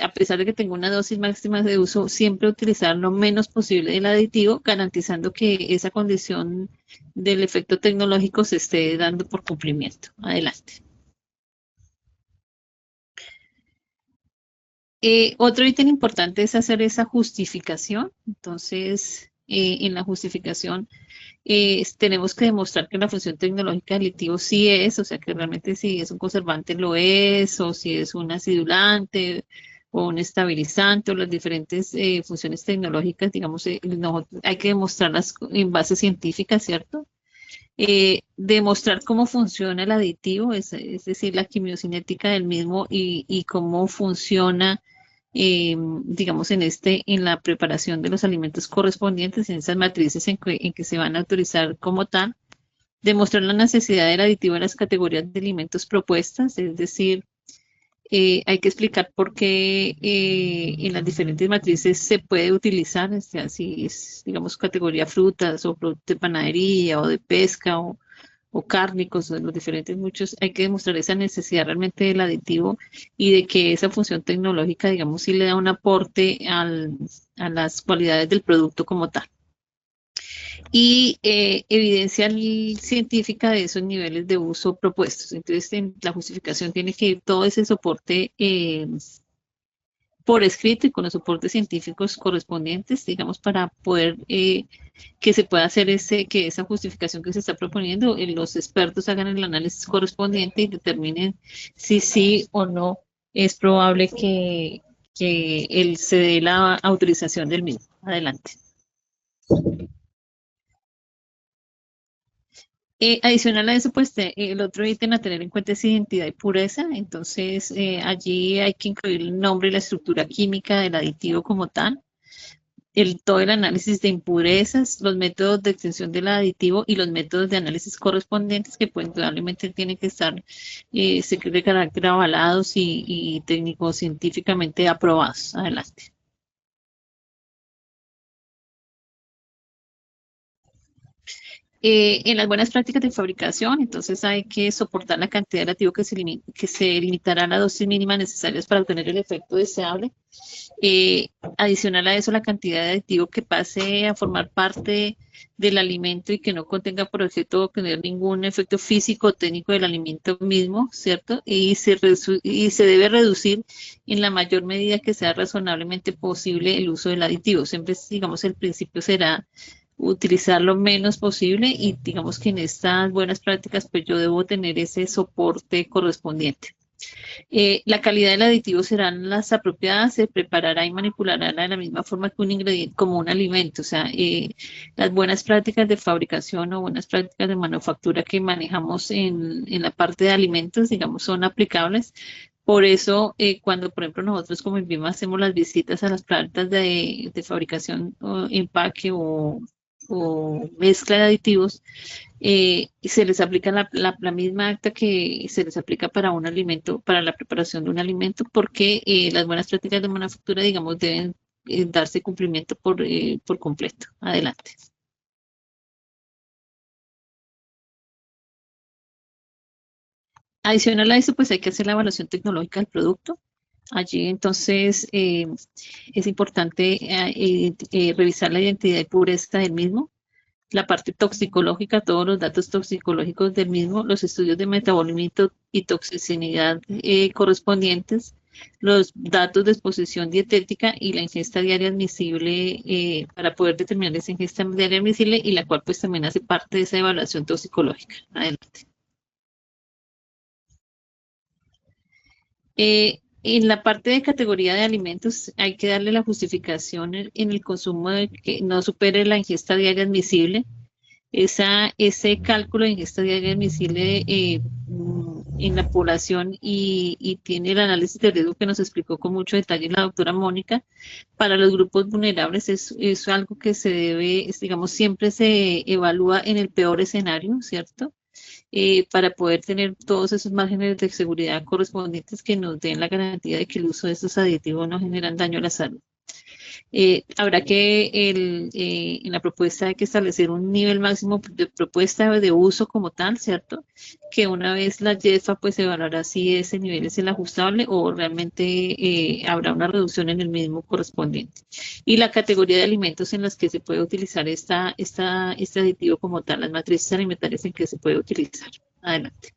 a pesar de que tengo una dosis máxima de uso, siempre utilizar lo menos posible del aditivo, garantizando que esa condición del efecto tecnológico se esté dando por cumplimiento. Adelante. Otro ítem importante es hacer esa justificación. Entonces, en la justificación tenemos que demostrar que la función tecnológica del aditivo sí es, o sea, que realmente si es un conservante lo es, o si es un acidulante o un estabilizante, o las diferentes funciones tecnológicas, digamos, hay que demostrarlas en base científica, ¿cierto? demostrar cómo funciona el aditivo, es decir, la quimiocinética del mismo y cómo funciona, digamos, en la preparación de los alimentos correspondientes, en esas matrices en que se van a autorizar como tal. Demostrar la necesidad del aditivo en las categorías de alimentos propuestas, es decir, hay que explicar por qué en las diferentes matrices se puede utilizar, si es, digamos, categoría frutas o productos de panadería o de pesca o cárnicos, los diferentes muchos, hay que demostrar esa necesidad realmente del aditivo y de que esa función tecnológica, digamos, sí le da un aporte a las cualidades del producto como tal. Y evidencia científica de esos niveles de uso propuestos. Entonces, en la justificación tiene que ir todo ese soporte por escrito y con los soportes científicos correspondientes, digamos, para poder que se pueda hacer que esa justificación que se está proponiendo, los expertos hagan el análisis correspondiente y determinen si sí o no es probable que se dé la autorización del mismo. Adelante. Adicional a eso, pues el otro ítem a tener en cuenta es identidad y pureza. Entonces, allí hay que incluir el nombre y la estructura química del aditivo como tal, todo el análisis de impurezas, los métodos de extensión del aditivo y los métodos de análisis correspondientes que pues indudablemente tienen que estar de carácter avalados y técnico-científicamente aprobados. Adelante. En las buenas prácticas de fabricación, entonces hay que soportar la cantidad de aditivo que se limitará a la dosis mínima necesarias para obtener el efecto deseable. Adicional a eso, la cantidad de aditivo que pase a formar parte del alimento y que no contenga por objeto obtener ningún efecto físico o técnico del alimento mismo, ¿cierto? Y se debe reducir en la mayor medida que sea razonablemente posible el uso del aditivo. Siempre, digamos, el principio será utilizar lo menos posible y digamos que en estas buenas prácticas pues yo debo tener ese soporte correspondiente. La calidad del aditivo serán las apropiadas, se preparará y manipulará de la misma forma que un ingrediente, como un alimento. O sea, las buenas prácticas de fabricación o buenas prácticas de manufactura que manejamos en la parte de alimentos, digamos, son aplicables. Por eso, cuando, por ejemplo, nosotros como INVIMA hacemos las visitas a las plantas de fabricación, empaque o mezcla de aditivos, se les aplica la misma acta que se les aplica para un alimento, para la preparación de un alimento, porque las buenas prácticas de manufactura, digamos, deben darse cumplimiento por completo. Adelante. Adicional a eso, pues hay que hacer la evaluación tecnológica del producto. Allí entonces es importante revisar la identidad y pureza del mismo, la parte toxicológica, todos los datos toxicológicos del mismo, los estudios de metabolismo y toxicidad correspondientes, los datos de exposición dietética y la ingesta diaria admisible para poder determinar esa ingesta diaria admisible y la cual pues también hace parte de esa evaluación toxicológica. Adelante. En la parte de categoría de alimentos hay que darle la justificación en el consumo de que no supere la ingesta diaria admisible. Ese cálculo de ingesta diaria admisible en la población y tiene el análisis de riesgo que nos explicó con mucho detalle la doctora Mónica. Para los grupos vulnerables es algo que se debe, digamos, siempre se evalúa en el peor escenario, ¿cierto? Para poder tener todos esos márgenes de seguridad correspondientes que nos den la garantía de que el uso de estos aditivos no generan daño a la salud. Habrá que en la propuesta hay que establecer un nivel máximo de propuesta de uso como tal, ¿cierto? Que una vez la YEFA pues evaluará si ese nivel es el ajustable o realmente habrá una reducción en el mismo correspondiente. Y la categoría de alimentos en las que se puede utilizar este aditivo como tal, las matrices alimentarias en que se puede utilizar. Adelante.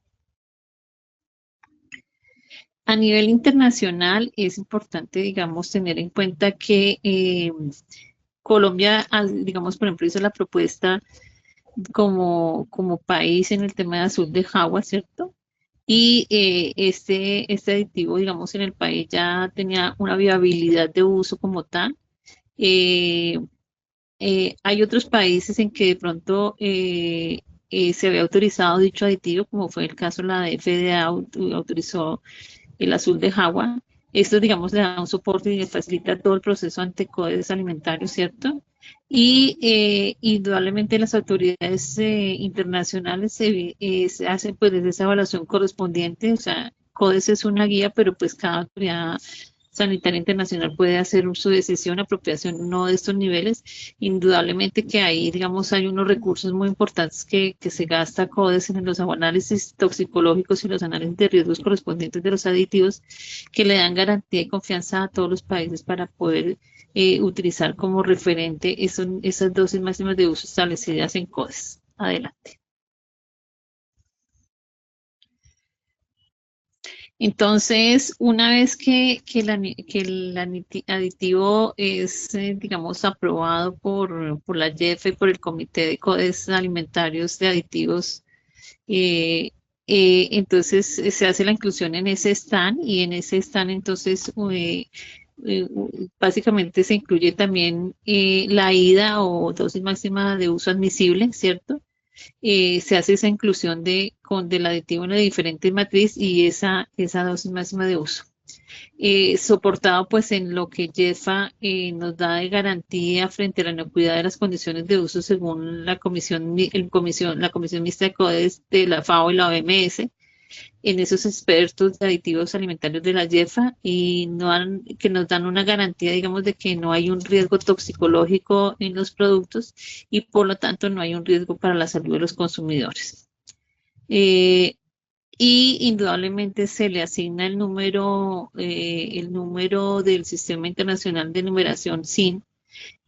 A nivel internacional es importante, digamos, tener en cuenta que Colombia, digamos, por ejemplo, hizo la propuesta como país en el tema de azul de Jagua, ¿cierto? Y este aditivo, digamos, en el país ya tenía una viabilidad de uso como tal. Hay otros países en que de pronto se había autorizado dicho aditivo, como fue el caso, la de FDA autorizó el azul de Jagua. Esto, digamos, le da un soporte y le facilita todo el proceso ante CODES alimentarios, ¿cierto? Y indudablemente las autoridades internacionales se hacen pues desde esa evaluación correspondiente, o sea, CODES es una guía, pero pues cada autoridad sanitaria internacional puede hacer su decisión, apropiación no de estos niveles. Indudablemente que ahí, digamos, hay unos recursos muy importantes que se gasta CODES en los análisis toxicológicos y los análisis de riesgos correspondientes de los aditivos que le dan garantía y confianza a todos los países para poder utilizar como referente esas dosis máximas de uso establecidas en CODES. Adelante. Entonces, una vez que el aditivo es, digamos, aprobado por la JEFE, por el Comité de Codes Alimentarios de Aditivos, entonces se hace la inclusión en ese stand y en ese stand entonces básicamente se incluye también la IDA o dosis máxima de uso admisible, ¿cierto? Se hace esa inclusión del aditivo en la diferente matriz y esa dosis máxima de uso. Soportado pues en lo que JEFA nos da de garantía frente a la inocuidad de las condiciones de uso según la comisión mixta de CODES de la FAO y la OMS, en esos expertos de aditivos alimentarios de la JEFA y que nos dan una garantía, digamos, de que no hay un riesgo toxicológico en los productos y por lo tanto no hay un riesgo para la salud de los consumidores. Y indudablemente se le asigna el número del Sistema Internacional de Numeración SIN,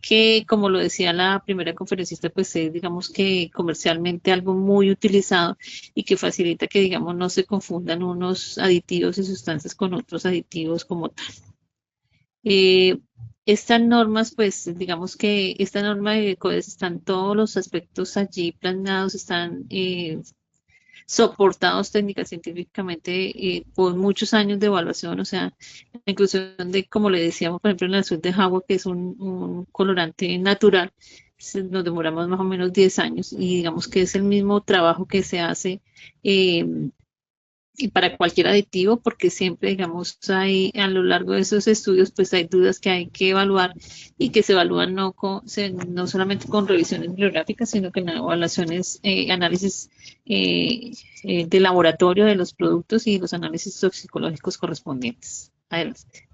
que como lo decía la primera conferencista, pues es digamos que comercialmente algo muy utilizado y que facilita que digamos no se confundan unos aditivos y sustancias con otros aditivos como tal. Estas normas, pues digamos que esta norma de CODES están todos los aspectos allí planeados, están soportados técnica científicamente por muchos años de evaluación, o sea, la inclusión de, como le decíamos, por ejemplo, en el azul de Jagua, que es un colorante natural, nos demoramos más o menos 10 años y digamos que es el mismo trabajo que se hace y para cualquier aditivo, porque siempre, digamos, hay a lo largo de esos estudios, pues hay dudas que hay que evaluar y que se evalúan no solamente con revisiones bibliográficas, sino que en evaluaciones, análisis de laboratorio de los productos y los análisis toxicológicos correspondientes. Adelante.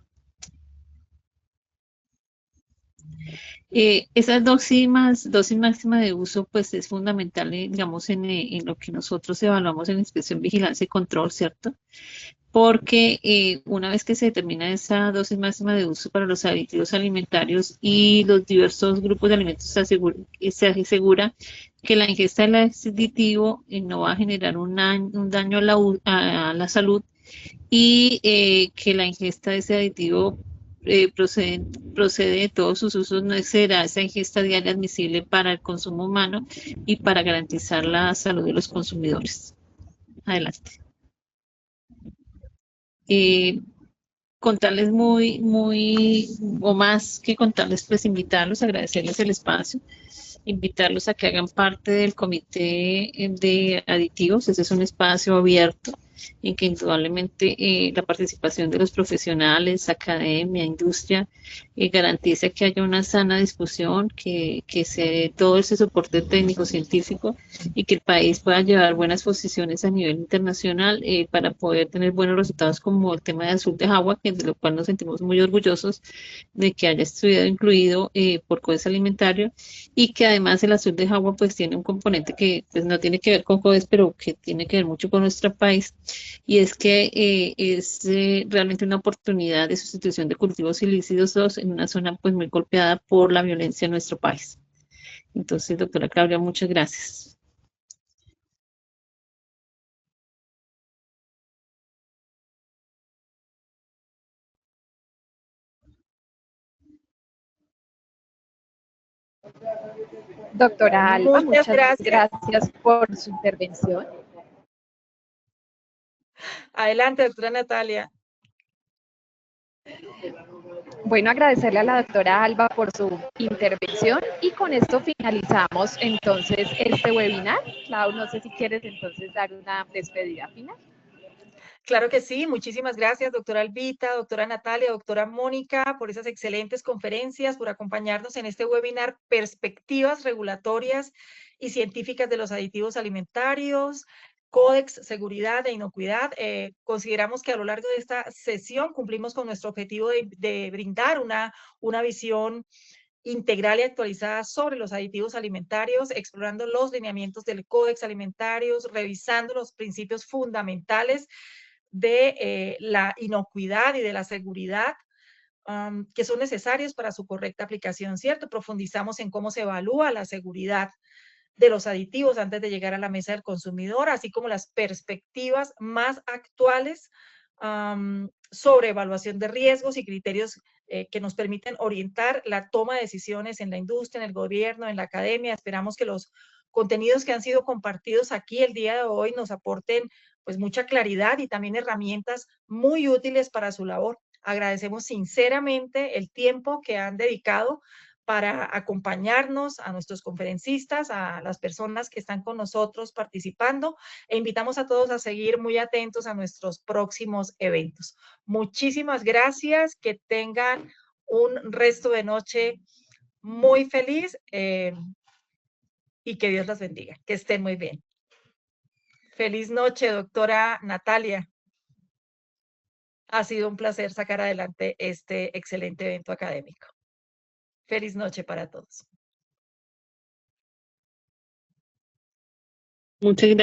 Esas dosis máxima de uso, pues es fundamental, digamos, en lo que nosotros evaluamos en inspección, vigilancia y control, ¿cierto? Porque una vez que se determina esa dosis máxima de uso para los aditivos alimentarios y los diversos grupos de alimentos, se asegura que la ingesta del aditivo no va a generar un daño a la salud y que la ingesta de ese aditivo procede de todos sus usos, no excederá esa ingesta diaria admisible para el consumo humano y para garantizar la salud de los consumidores. Adelante. Contarles o más que contarles, pues invitarlos, agradecerles el espacio, invitarlos a que hagan parte del comité de aditivos. Ese es un espacio abierto en que indudablemente la participación de los profesionales, academia, industria, garantiza que haya una sana discusión, que se dé todo ese soporte técnico científico y que el país pueda llevar buenas posiciones a nivel internacional para poder tener buenos resultados como el tema de azul de Jagua, de lo cual nos sentimos muy orgullosos de que haya estudiado incluido por CODES Alimentario y que además el azul de Jagua pues tiene un componente que pues no tiene que ver con CODES, pero que tiene que ver mucho con nuestro país, y es que es realmente una oportunidad de sustitución de cultivos ilícitos en una zona pues muy golpeada por la violencia en nuestro país. Entonces, doctora Claudia, muchas gracias. Doctora Alba, Muchas muchas gracias. gracias por su intervención. Adelante, doctora Natalia. Bueno, agradecerle a la doctora Alba por su intervención y con esto finalizamos entonces este webinar. Clau, no sé si quieres entonces dar una despedida final. Claro que sí, muchísimas gracias, doctora Albita, doctora Natalia, doctora Mónica, por esas excelentes conferencias, por acompañarnos en este webinar Perspectivas Regulatorias y Científicas de los Aditivos Alimentarios, Códex, Seguridad e Inocuidad. Consideramos que a lo largo de esta sesión cumplimos con nuestro objetivo de brindar una visión integral y actualizada sobre los aditivos alimentarios, explorando los lineamientos del Códex Alimentarios, revisando los principios fundamentales de la inocuidad y de la seguridad que son necesarios para su correcta aplicación, ¿cierto? Profundizamos en cómo se evalúa la seguridad de los aditivos antes de llegar a la mesa del consumidor, así como las perspectivas más actuales sobre evaluación de riesgos y criterios que nos permiten orientar la toma de decisiones en la industria, en el gobierno, en la academia. Esperamos que los contenidos que han sido compartidos aquí el día de hoy nos aporten pues mucha claridad y también herramientas muy útiles para su labor. Agradecemos sinceramente el tiempo que han dedicado para acompañarnos, a nuestros conferencistas, a las personas que están con nosotros participando, e invitamos a todos a seguir muy atentos a nuestros próximos eventos. Muchísimas gracias, que tengan un resto de noche muy feliz y que Dios las bendiga, que estén muy bien. Feliz noche, doctora Natalia. Ha sido un placer sacar adelante este excelente evento académico. Feliz noche para todos. Muchas gracias.